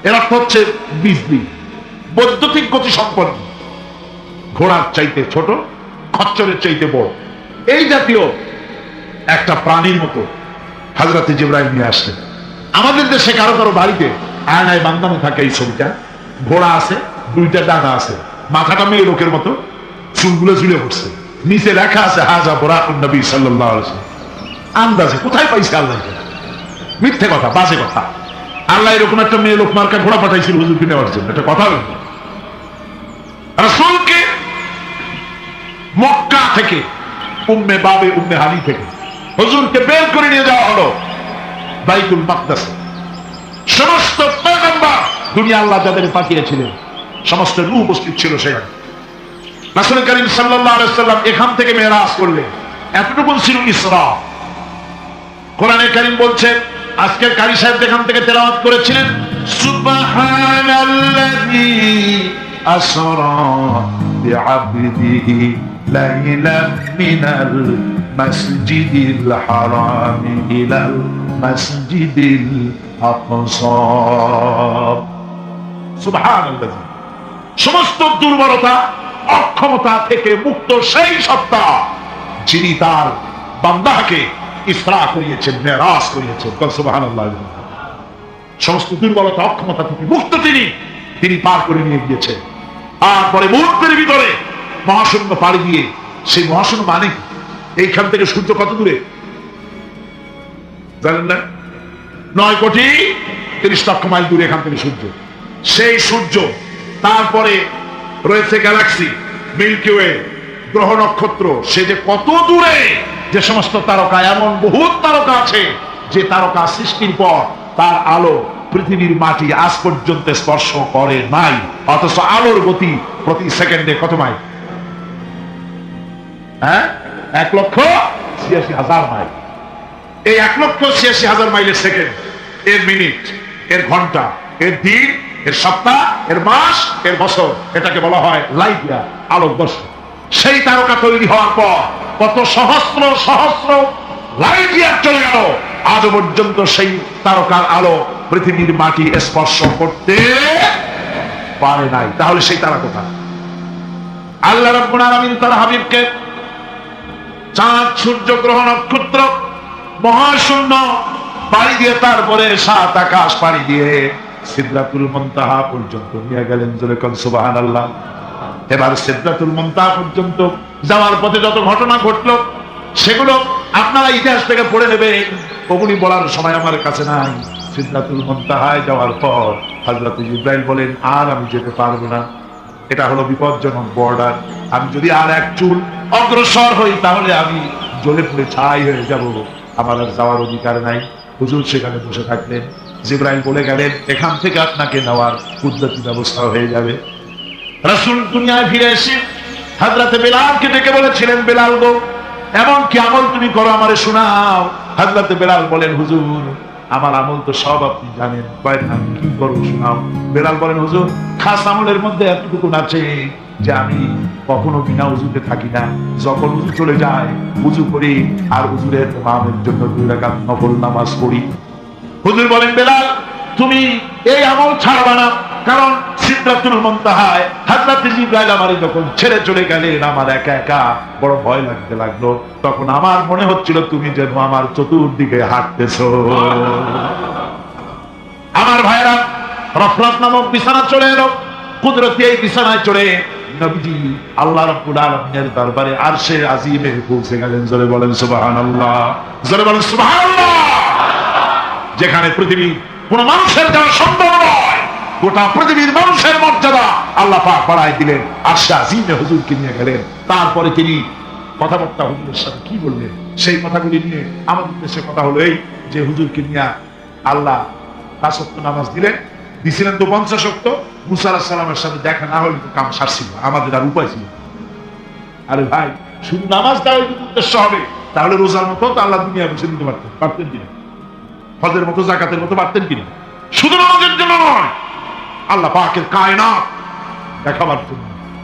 এর অর্থ হচ্ছে বিজলি, বৈদ্যুতিক গতি সম্পন্ন, ঘোড়ার চাইতে ছোট, খচ্চরের চাইতে বড়, এই জাতীয় একটা প্রাণীর মতো হযরত জিবরাইল নিয়ে আসলেন। আমাদের দেশে কারো কারো বাড়িতে আয়নায় বাঁধানো থাকে এই ছবিটা। ঘোড়া আছে, দুইটা ডানা আছে, মাথাটা মেয়ে লোকের মতো, চুলগুলো ঝুলে পড়ছে, নিচে লেখা আছে হাজা বুরাকুন নবী সাল্লাল্লাহু আলাইহি ওয়াসাল্লাম। আন্দাজে কোথায় পাইছে আল্লাহ? মিথ্যে কথা, বাজে কথা। আল্লাহ এরকম একটা মেয়ে লোক মার্কা ঘোড়া পাঠাইছিল হুজুরকে নেওয়ার জন্য, এটা কথা হলো। রাসূলকে মক্কা থেকে, উম্মে বাবে উম্মে হানি থেকে হুজুরকে বের করে নিয়ে যাওয়া হলো বাইতুল মাকদাসে। সমস্ত পয়গম্বর, দুনিয়া আল্লাহ যাদের পাঠিয়েছিলেন, সমস্ত রূহ উপস্থিত ছিল সেখানে। রাসূল করিম সাল্লাল্লাহু আলাইহি ওয়াসাল্লাম এখান থেকে মেরাজ করলেন। এতটুকু ছিল ইসরা। কোরআনে কারীম বলছে, আজকে কারি সাহেব এখান থেকে তেলাওয়াত করেছিলেন, সুবহানাল্লাযী আসরা বিআবদিহি লাইলাম মিনাল মাসজিদিল হারাম ইলাল মাসজিদিল আকসা। সুবহানাল্লাযী, সমস্ত দুর্বলতা, অক্ষমতা থেকে মুক্ত সেই সত্তা যিনি তার বান্দাকে ইসরা করিয়েছেন, মেরাজ করিয়েছেন। সুবহানাল্লাহ। সমস্ত দুর্বলতা, অক্ষমতা থেকে মুক্ত তিনি পার করে নিয়ে গিয়েছেন। আর পরে মুহূর্তের ভিতরে মহাশূন্য পাড়ি দিয়ে, সেই মহাশূন্য মানে এইখান থেকে সূর্য কত দূরে জানেন না? 9,30,00,000 মাইল দূরে এখান থেকে সূর্য। সেই সূর্য, তারপরে রয়েছে গ্যালাক্সি, মিল্কি ওয়ে, গ্রহ নক্ষত্র, সে যে কত দূরে, যে সমস্ত তারকা, এমন বহুত তারকা আছে যে তারকা সৃষ্টির পর তার আলো পৃথিবীর মাটি আজ পর্যন্ত স্পর্শ করে নাই। অথচ আলোর গতি প্রতি সেকেন্ডে কত মাইল? 1,86,000 মাইল। এই 1,86,000 মাইলের সেকেন্ড, এর মিনিট, এর ঘন্টা, এর দিন, এর সপ্তাহ, এর মাস, এর বছর, এটাকে বলা হয় লাইট ইয়ার, আলোকবর্ষ। সেই তারকা তৈরি হওয়ার পর কত সহস্র সহস্র লাইট ইয়ার চলে গেল, আজ পর্যন্ত সেই তারকার আলো পৃথিবীর মাটি স্পর্শ করতে পারে নাই। তাহলে সেই তারা কোথায়? আল্লাহ রাব্বুল আলামিন তার হাবিবকে চাঁদ, সূর্য, গ্রহ, নক্ষত্র, মহাশূন্য পাড়ি দিয়ে, তারপরে 7 আকাশ পাড়ি দিয়ে সিদরাতুল মুনতাহা পর্যন্ত নিয়ে গেলেন। জোরে কোন সুবহানাল্লাহ। এবার সিদরাতুল মুনতাহা পর্যন্ত যাওয়ার পথে যত ঘটনা ঘটলো, সেগুলো আপনারা ইতিহাস থেকে পড়ে নেবেন, ওগুলি বলার সময় আমার কাছে নাই। সিদরাতুল মুনতাহায় যাওয়ার পর হযরত জিবরাইল বলেন, আর আমি যেতে পারবো না, এটা হলো বিপজ্জনক বর্ডার। আমি যদি আর এক চুল অগ্রসর হই তাহলে আমি জ্বলে পুড়ে ছাই হয়ে যাব, আমার আর যাওয়ার অধিকার নাই। হুজুর সেখানে বসে থাকলেন। জিবরাইল বলে গেলেন, এখান থেকে আপনাকে নেওয়ার কুদরতি ব্যবস্থা হয়ে যাবে। রাসূল দুনিয়ায় ফিরে এসে হযরতে বেলালকে ডেকে বলেছিলেন, বেলাল গো, এমন কি আমল তুমি করো আমারে শোনাও। হযরতে বেলাল বলেন, হুজুর আমার আমল তো সব আপনি জানেন, আমি কি করবো শোনাও। বেলাল বলেন, হুজুর খাস আমলের মধ্যে এতটুকু আছে যে আমি কখনো বিনা উজুতে থাকি না। যখন উজু চলে যায় উজু করি আর উজুরের ইমামের জন্য 2 রাকাত নফল নামাজ পড়ি। হুজুর বলেন, বেলাল তুমি এই আমল ছাড়বা না, কারণ সিদরাতুল মুনতাহায় হযরত জিবরাইল আমারে যখন ছেড়ে চলে গেলেন আমার একা একা বড় ভয় লাগতে লাগলো। তখন আমার মনে হচ্ছিল তুমি যেন আমার চতুর্দিকে হাঁটতেছো। আমার ভাইরা, রফরাত নামক বিছানা চলে এলো। কুদরতি এই বিছানায় চড়ে নবীজি আল্লাহ রাব্বুল আলামিনের দরবারে আরশে আজিমে পৌঁছে গেলেন। জোরে বলেন সুবহানাল্লাহ, জোরে বলেন সুবহানাল্লাহ। যেখানে পৃথিবী কোন মানুষের যাওয়া সম্ভব নয়, গোটা পৃথিবীর মানুষের মর্যাদা আল্লাহ পাক বাড়ায় দিলেন। আরশে আজিমে হুজুরকে নিয়ে গেলেন। তারপরে তিনি কথাবার্তা হুজুরের সাথে কি বললেন সেই কথাগুলি নিয়ে আমাদের দেশে কথা হলো এই যে হুজুরকে নিয়ে আল্লাহ 5 ওয়াক্ত নামাজ দিছিলেন তো 50 ওয়াক্ত। মুসা আলাইহিস সালামের সাথে দেখা না হলে তো কাম সারছিল, আমাদের আর উপায় ছিল। আরে ভাই, শুধু নামাজ দেওয়া যদি উদ্দেশ্য হবে তাহলে রোজার মতো তো আল্লাহ দুনিয়া বসে দিতে পারতেন কিনা, হজের মতো যাকাতের মতো পারতেন কিনা। শুধু নামাজের জন্য নয়, আল্লাহ পাকের কায়নাত দেখাবার জন্য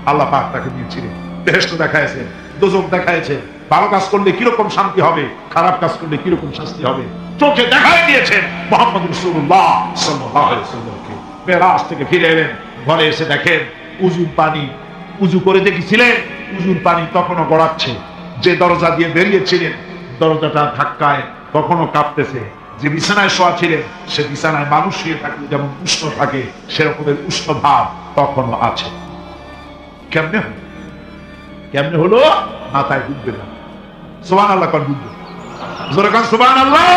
আল্লাহ পাক তাকে দিয়েছিলেন। বেহেশত দেখাইছে, দোজখ দেখাইছে, ভালো কাজ করলে কিরকম শান্তি হবে, খারাপ কাজ করলে কিরকম শাস্তি হবে চোখে দেখাই দিয়েছেন। মুহাম্মদ রাসূলুল্লাহ সাল্লাল্লাহু আলাইহি ওয়াসাল্লামকে মেরাজ থেকে ফিরে এলেন, ঘরে এসে দেখেন উজুর পানি, উজু করে দেখেছিলেন উজুর পানি তখনও গড়াচ্ছে। যে দরজা দিয়ে বেরিয়েছিলেন দরজাটা ধাক্কায় তখনও কাঁপতেছে। যে বিছানায় শোয়া ছিলেন সে বিছানায় মানুষ শুয়ে থাকলে যেমন উষ্ণ থাকে সেরকমের উষ্ণ ভাব তখনও আছে। কেমনে হলো? কেমনে হলো? মাথায় ঢুকবে না। সুবহানাল্লাহ, কোন ঢুকবে? জোরে কোন সুবহানাল্লাহ।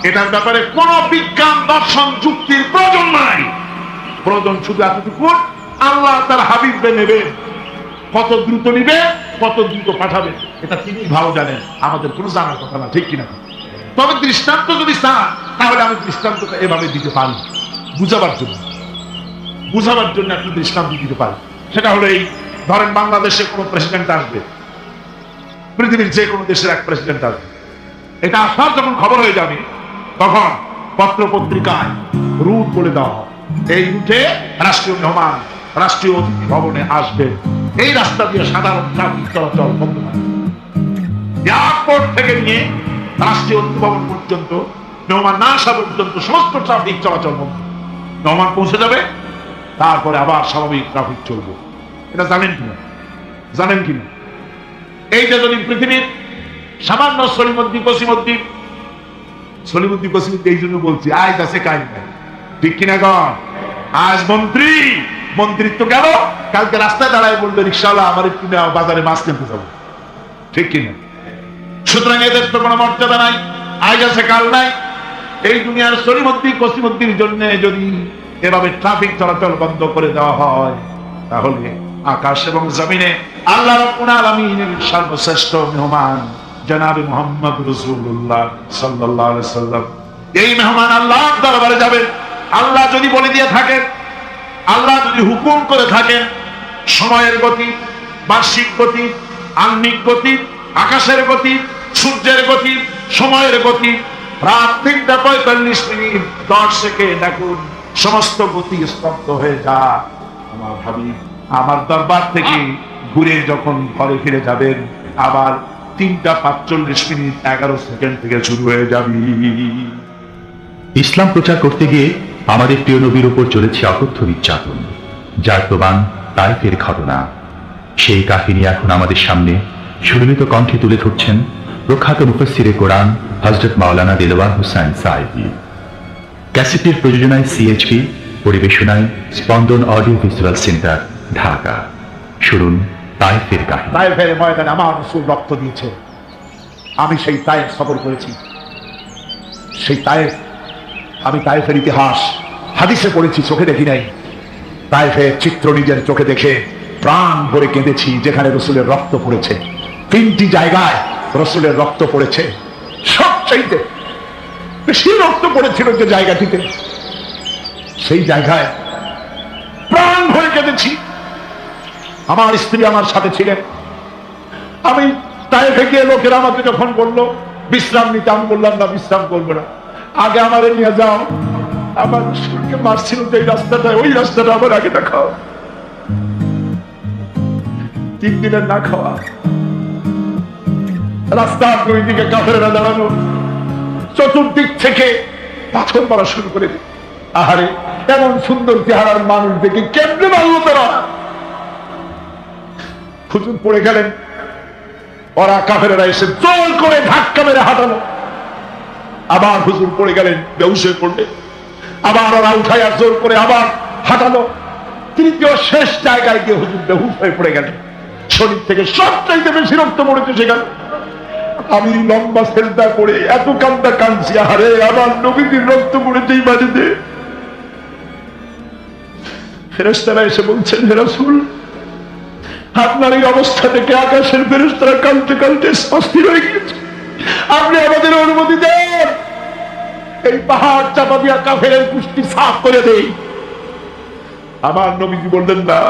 এটার ব্যাপারে কোন বিজ্ঞান দর্শন যুক্তির প্রয়োজন নাই। প্রয়োজন শুধু এতটুকু, আল্লাহ তার হাবিবকে নেবেন, কত দ্রুত নিবে, কত দ্রুত পাঠাবে এটা তিনি ভালো জানেন, আমাদের কোনো জানার কথা না, ঠিক কিনা? তবে দৃষ্টান্ত যদি চান তাহলে আমি দৃষ্টান্তটা এভাবে দিতে পারি, বুঝাবার জন্য একটা দৃষ্টান্ত দিতে পারি। সেটা হলো এই, ধরেন বাংলাদেশে কোনো প্রেসিডেন্ট আসবে, পৃথিবীর যে কোনো দেশের এক প্রেসিডেন্ট আসবে। এটা আসার যখন খবর হয়ে যাবে তখন পত্র পত্রিকায় রুট বলে দেওয়া হয়, এই রুটে রাষ্ট্রীয় মেহমান রাষ্ট্রীয় অতিথি ভবনে আসবে। এই রাস্তা দিয়ে সাধারণ ট্রাফিক চলাচল বন্ধ থাকে। এয়ারপোর্ট থেকে নিয়ে রাষ্ট্রীয় অতিথি ভবন পর্যন্ত মেহমান না আসা পর্যন্ত সমস্ত ট্রাফিক চলাচল বন্ধ। মেহমান পৌঁছে যাবে, তারপরে আবার স্বাভাবিক ট্রাফিক চলবে। এটা জানেন কিনা? জানেন কিনা? এইটা যদি পৃথিবীর সামান্য সলিমুদ্দিন কসিমুদ্দিন এই জন্য বলছি আজ আছে কাজ নাই, ঠিক কিনা? কন আজ মন্ত্রিত্ব গেল, কালকে রাস্তায় দাঁড়ায় বলবে রিক্সাওয়ালা আমার একটু বাজারে মাছ কিনতে যাবো, ঠিক কিনা? সুতরাং এদের তো কোনো মর্যাদা নাই, আজ আছে কাল নাই। এই দুনিয়ার সলিমুদ্দিন কসিমুদ্দিনের জন্য যদি এভাবে ট্রাফিক চলাচল বন্ধ করে দেওয়া হয় তাহলে আকাশ এবং জমিনে আল্লাহ রাব্বুল আলামিনের সর্বশ্রেষ্ঠ মেহমান জনাবে মুহাম্মদ রাসূলুল্লাহ সাল্লাল্লাহু আলাইহি ওয়াসাল্লাম, এই মেহমান আল্লাহর দরবারে যাবেন। আল্লাহ যদি বলে দিয়ে থাকেন, আল্লাহ যদি হুকুম করে থাকেন, সময়ের গতি, বার্ষিক গতি, আহ্নিক গতি, আকাশের গতি, সূর্যের গতি, সময়ের গতি, রাত 3:45 10 সেকেন্ড, এখন সমস্ত গতি স্তব্ধ হয়ে যা। আমার হাবিব আমার দরবার থেকে ঘুরে যখন ঘরে ফিরে যাবেন আবার 3:45 11 সেকেন্ড থেকে শুরু হয়ে যাবে। ইসলাম প্রচার করতে গিয়ে আমাদের প্রিয় নবীর উপর চলেছে অকথ্য নির্যাতন, যার প্রমাণ তায়েফের ঘটনা। সেই কাহিনী এখন আমাদের সামনে সুরমিত কণ্ঠে তুলে ধরছেন প্রখ্যাত মুফাসসিরে কোরআন হযরত মাওলানা দেলওয়ার হোসাইন সাঈদী। ক্যাসেটের প্রযোজনায় সিএইচপি, পরিবেশনায় স্পন্দন অডিও ভিজুয়াল সেন্টার, ঢাকা। শুনুন তায়েফের কাহিনী। তায়েফের ময়দানে আমার রাসূল রক্ত দিয়েছে। আমি সেই তায়েফ সফর করেছি। সেই তায়েফ, আমি তায়েফের ইতিহাস হাদিসে পড়েছি, চোখে দেখি নাই। তায়েফের চিত্র নিজের চোখে দেখে প্রাণ ভরে কেঁদেছি, যেখানে রসুলের রক্ত পড়েছে। 3টি জায়গায় রসুলের রক্ত পড়েছে, সবচাইতে বেশি রক্ত পড়েছিল যে জায়গাটিতে, সেই জায়গায় প্রাণ ভরে কেঁদেছি। আমার স্ত্রী আমার সাথে ছিলেন। আমি তায়েফে গিয়ে লোকেরা আমাকে যখন বললো বিশ্রাম নিতে, আমি বললাম না, বিশ্রাম করবো না, আগে আমার নিয়ে যাও। আমার রসুলকে মারছিল যে রাস্তাটা, ওই রাস্তাটা আমার আগে দেখাও। 3 দিনের না খাওয়া, রাস্তার 2 দিকে কাফেরেরা দাঁড়ানো, চতুর্দিক থেকে পাথর মারা শুরু করে দিল। আহারে, এমন সুন্দর চেহারার মানুষ দেখে কেমনে মারল তারা? হুজুর পড়ে গেলেন, ওরা কাফেরেরা এসে জোর করে ধাক্কা মেরে হাঁটানো। আবার হুজুর পড়ে গেলেন, বেহুশ হয়ে পড়লে আবার ওরা উঠাইয়া জোর করে আবার হাঁটানো। 3য় শেষ জায়গায় গিয়ে হুজুর বেহুশ হয়ে পড়ে গেলেন। শরীর থেকে সবচাইতে বেশি রক্ত পড়েছে সেখানে। আমি লম্বা সেজদা করে এত কান্দা কাঁদছি, আরে আমার নবীর রক্ত পড়েছে এই বাড়িতে। ফেরেশতারা এসে বলছেন, হে রাসূল, আপনার এই অবস্থা থেকে আকাশের ফেরেশতারা কাঁদতে কাঁদতে অস্থির হয়ে গিয়েছে, আপনি আমাদের অনুমতি দেন, এই পাহাড় চাপা দিয়া কাফেরের কুষ্টি সাফ করে দেই। আমার নবীজি বললেন, না,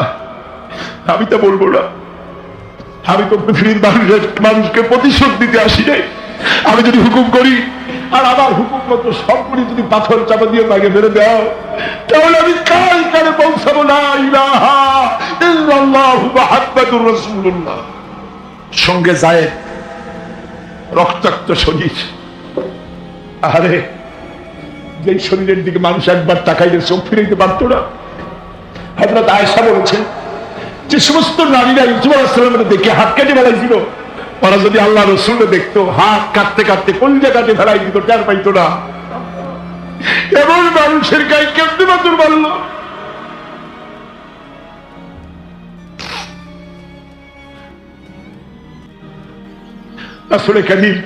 আমি তা বলবো না। আমি তো পৃথিবীর মানুষকে প্রতিশোধ দিতে আসি নাই। আমি যদি হুকুম করি আর আমার হুকুম মতো সবগুলি যদি পাথর চাপা দিয়ে মাগে ফেলে দাও, তাহলে আমি কাল কালে পৌঁছাবো লা ইলাহা ইল্লাল্লাহু মুহাম্মাদুর রাসূলুল্লাহ। সঙ্গে যায় রক্তাক্ত শরীর। আরে, যে শরীরের দিকে মানুষ একবার তাকাইলে চোখ ফিরাইতে পারতো না। হযরত আয়েশা বলেছেন, যে সমস্ত নারীরা ইউসুফ আলাইহিস সালামের দেখে হাত কেটে ফেলাইছিল, ওরা যদি আল্লাহ রসুলকে দেখতো, হাত কাটতে কাটতে কলিজা কাটে ফেলাই দিত, টের পাইতো না। এমন মানুষের গায়ে কেমনে পাথর মারল? রাসূল কারীম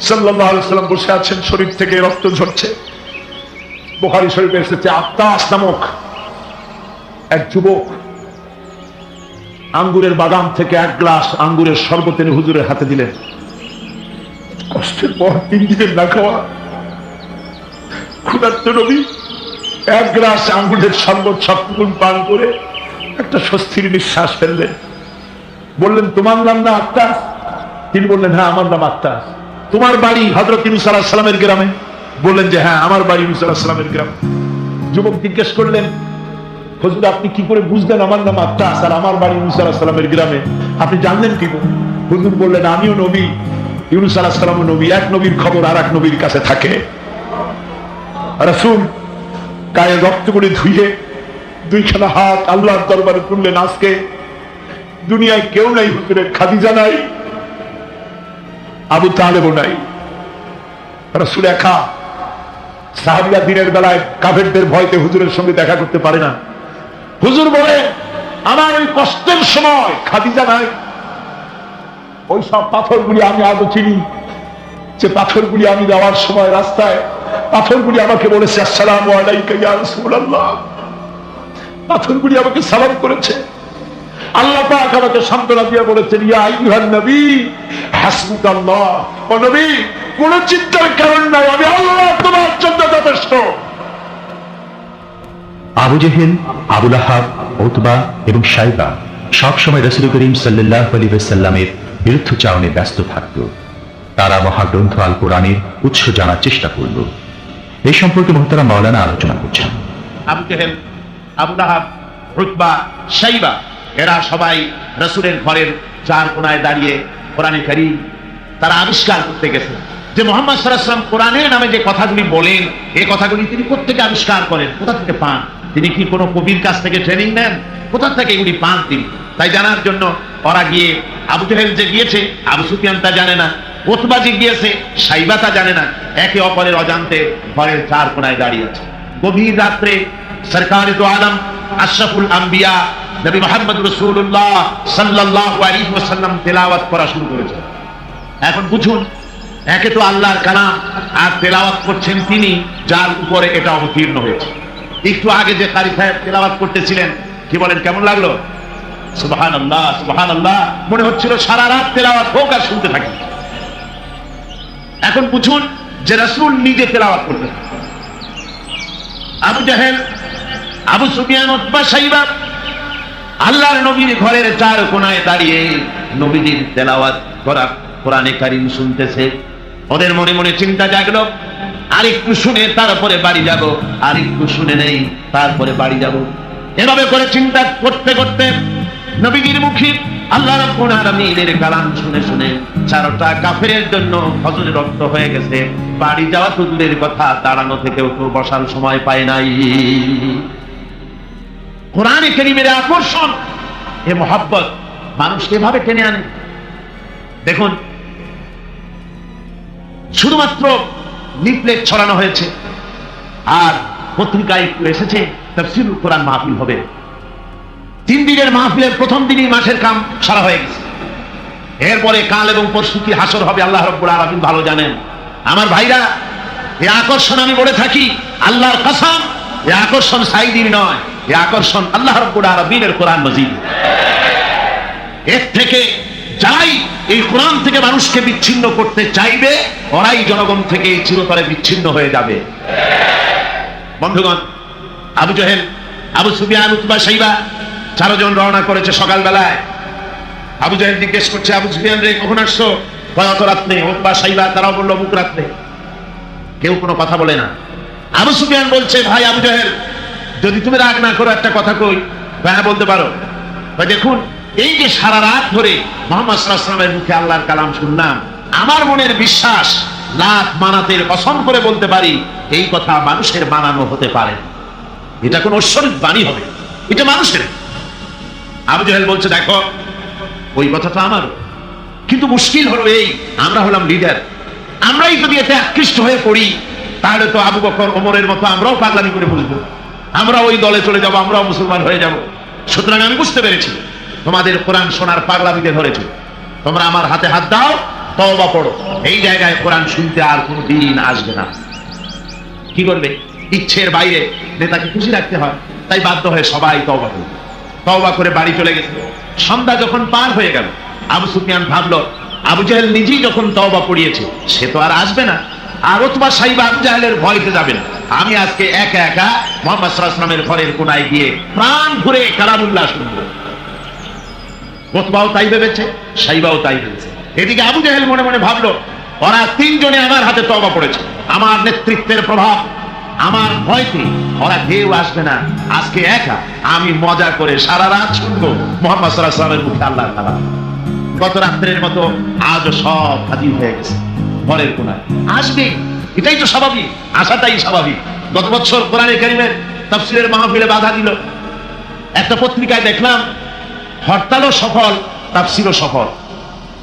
সাল্লাল্লাহু আলাইহি ওয়াসাল্লাম বসে আছেন, শরীর থেকে রক্ত ঝরছে। বুখারী শরীফে এসেছে, আত্তাস নামক এক যুবক আঙ্গুরের বাগান থেকে 1 গ্লাস আঙ্গুরের শরবত এনে হুজুরের হাতে দিলেন। কষ্টের পর 3 দিনের না খাওয়া ক্ষুধার্ত নবী 1 গ্লাস আঙ্গুরের শরবত সবটুকুন পান করে একটা স্বস্তির নিঃশ্বাস ফেললেন। বললেন, তোমার নাম না আত্তাস? তিনি বললেন, হ্যাঁ, আমার নাম আত্তাস। তোমার বাড়ি হযরত ইউনূস আলাইহিস সালামের গ্রামে? বললেন যে হ্যাঁ, আমার বাড়ি ইউনূস আলাইহিস সালামের গ্রামে। যুবক জিজ্ঞেস করলেন, হুজুর, আপনি কি করে বুঝলেন আমার নাম আত্তাস আর আমার বাড়ি ইউনূস আলাইহিস সালামের গ্রামে? আপনি জানলেন কি করে? হুজুর বললেন, আমিও নবী, ইউনূস আলাইহিস সালামও নবী, এক নবীর খবর আর এক নবীর কাছে থাকে। রাসূল গায়ে রক্তগুলি ধুয়ে 2খানা হাত আল্লাহর দরবারে তুললেন। আজকে দুনিয়ায় কেউ নাই হুজুরের, খাদিজা নাই, আবু তালেবও নাই। রাসূল একা। সাহাবীরা দিনের বেলায় কাফেরদের ভয়তে হুজুরের সঙ্গে দেখা করতে পারে না। হুজুর বলে, আমার ওই কষ্টের সময় খাদিজা নাই। ওই সব পাথরগুলি আমি আজও চিনি, যে পাথরগুলি আমি যাওয়ার সময় রাস্তায় পাথরগুলি আমাকে বলেছে, আসসালামু আলাইকা ইয়া রাসূলুল্লাহ। পাথরগুলি আমাকে সালাম করেছে। আল্লাহ পাক আমাকে সান্ত্বনা দিয়ে বলেছেন, ইয়া আইয়ুহান নবী হাসবুকাল্লাহ। ও নবী, কোন চিন্তার কারণ নাই, আমি আল্লাহ তোমার জন্য যথেষ্ট। আবু জেহেল, আবু লাহাব, উতবা এবং শাইবা সবসময় রাসূল করিম সাল্লাল্লাহু আলাইহি ওয়াসাল্লামের বিরুদ্ধচারণে ব্যস্ত থাকত। তারা মহাগ্রন্থ আল কোরআনের উৎস জানার চেষ্টা করল। এই সম্পর্কে মুহতারাম মাওলানা আলোচনা করছেন। আবু জেহেল, আবু লাহাব, উতবা, শাইবা এরা সবাই রাসূলের ঘরের 4 কোণায় দাঁড়িয়ে কোরআনে কারীম তারা আবিষ্কার করতে গেছে যে মুহাম্মদ সাল্লাল্লাহু আলাইহি ওয়াসাল্লাম কোরআনের নামে যে কথাগুলি বলেন, এই কথাগুলি তিনি কোত্থেকে আবিষ্কার করেন, কোথা থেকে পান? তিনি কি কোনো কবির কাছ থেকে ট্রেনিং নেন? কোথা থেকে এগুলি পান তিনি? তাই জানার জন্য ওরা গিয়ে, আবু জেহেল যে গিয়েছে, আবু সুফিয়ান তা জানে না, উতবা যে গিয়েছে, শাইবা তা জানে না। একে অপরের অজান্তে ঘরের 4 কোণায় দাঁড়িয়েছে। গভীর রাত্রে সরকারে দো আলম আশরাফুল আম্বিয়া নবী মুহাম্মদ রাসূলুল্লাহ সাল্লাল্লাহু আলাইহি ওয়াসাল্লাম তেলাওয়াত করা শুরু করেছেন। এখন বুঝুন, একে তো আল্লাহর কালাম আর তেলাওয়াত করছেন তিনি, যার উপরে এটা অবতীর্ণ হয়েছে। একটু আগে যে কারি সাহেব তেলাওয়াত করতেছিলেন, কি বলেন, কেমন লাগলো? সুবহানাল্লাহ, সুবহানাল্লাহ, মনে হচ্ছিল সারা রাত তেলাওয়াত হোক আর শুনতে থাকি। এখন বুঝুন যে রাসূল নিজে তেলাওয়াত করতেন। আবু জাহেল, আবু সুফিয়ান, উতবা, শাইবা আল্লাহর নবীর ঘরের চার কোনায় দাঁড়িয়ে নবীজির তেলাওয়াত করা কোরআনে কারীম শুনতেছে। ওদের মনে মনে চিন্তা জাগলো, আরেকটু শুনে তারপরে বাড়ি যাব, আরেকটু শুনে নেই তারপরে বাড়ি যাব। এভাবে করে চিন্তা করতে করতে নবীজির মুখে আল্লাহ রাব্বুল আলামিনের কালাম শুনে শুনে চারটা কাফেরের জন্য হজরে রক্ত হয়ে গেছে। বাড়ি যাওয়া তো দূরের কথা, দাঁড়ানো থেকেও তো বসার সময় পায় নাই। কোরআনে কারীমের আকর্ষণ, এ মহব্বত মানুষকে এভাবে টেনে আনে। দেখুন, শুধুমাত্র লিফলেট ছড়ানো হয়েছে আর পত্রিকায় একটু এসেছে তাফসীরুল কোরআন মাহফিল হবে। 3 দিনের মাহফিলের প্রথম দিনই মাঠের কাম সারা হয়ে গেছে। এরপরে কাল এবং পরশু কি হাসর হবে আল্লাহ রাব্বুল আলামিন ভালো জানেন। আমার ভাইরা, এই আকর্ষণ আমি বলে থাকি, আল্লাহর কসম, এই আকর্ষণ সাইদির নয়, এই আকর্ষণ আল্লাহ রাব্বুল আলামিনের কোরআন মাজিদ। এর থেকে যারাই এই কোরআন থেকে মানুষকে বিচ্ছিন্ন করতে চাইবে, ওরাই জনগণ থেকে চিরতরে বিচ্ছিন্ন হয়ে যাবে। বন্ধুগণ, আবু জাহেল, আবু সুফিয়ান, উতবা, শাইবা 4 জন রওনা করেছে সকালবেলায়। আবু জাহেল জিজ্ঞেস করছে, আবু সুফিয়ান রে, কখন আসছো? কত রাত্রে? উতবা, শাইবা তারাও বললো মুখ রাত্রে। কেউ কোনো কথা বলে না। আবু সুফিয়ান বলছে, ভাই আবু জাহেল, যদি তুমি রাগ না করো একটা কথা কই। হ্যাঁ, বলতে পারো। দেখুন, এই যে সারা রাত ধরে মুহাম্মদ সাল্লাল্লাহু আলাইহি ওয়াসাল্লামের মুখে আল্লাহর কালাম শুনলাম, আমার মনের বিশ্বাস, লাখ মানাতের কসম করে বলতে পারি, এই কথা মানুষের বানানো হতে পারে না। এটা কোন ঐশ্বরিক বাণী হবে, এটা মানুষের। আবু জাহেল বলছে, দেখো, ওই কথাটা আমারও, কিন্তু মুশকিল হলো এই, আমরা হলাম লিডার, আমরাই যদি এতে আকৃষ্ট হয়ে পড়ি, তাহলে তো আবু বকর, ওমরের মতো আমরাও পাগলামি করে বুঝবো, আমরা ওই দলে চলে যাব, আমরাও মুসলমান হয়ে যাব। সুতরাং আমি বুঝতে পেরেছি তোমাদের কোরআন শোনার পাগলামিতে ধরেছে। তোমরা আমার হাতে হাত দাও, তওবা পড়ো। এই জায়গায় কোরআন শুনতে আর কোনো দিন আসবে না। কি করবে? ইচ্ছের বাইরে নেতাকে খুশি রাখতে হয়, তাই বাধ্য হয়ে সবাই তওবা করবে। তওবা করে বাড়ি চলে গেছে। সন্ধ্যা যখন পার হয়ে গেল, আবু সুফিয়ান ভাবলো, আবু জাহেল নিজেই যখন তওবা পড়িয়েছে, সে তো আর আসবে না। আর উতবা, শাইবা আবু জাহেলের ভয়তে যাবে না। আমি আজকে একা একা মুহাম্মদ সাল্লাল্লাহু আলাইহি ওয়াসাল্লামের ঘরের কোনায় গিয়ে প্রাণ ভরে কালামুল্লাহ শুনবো। উতবাও তাই ভেবেছে, শাইবাও তাই ভেবেছে। এদিকে আবু জাহেল মনে মনে ভাবলো, ওরা 3 জনে আমার হাতে তওবা পড়েছে, আমার নেতৃত্বের প্রভাব, আমার ভয়তে ওরা কেউ আসবে না। আজকে একা আমি মজা করে সারা রাত শুনবো মুহাম্মদ সাল্লাল্লাহু আলাইহি ওয়াসাল্লামের মুখে আল্লাহর কালাম। গত রাত্রের মতো আজও সব হাজির হয়ে গেছে ঘরের কোনায়। আসবে, এটাই তো স্বাভাবিক, আসাটাই স্বাভাবিক। গত বছর কোরআনে কারীমের তাফসীরের মাহফিলে বাধা দিল। একটা পত্রিকায় দেখলাম হরতালও সফল, তাফসীরও সফল।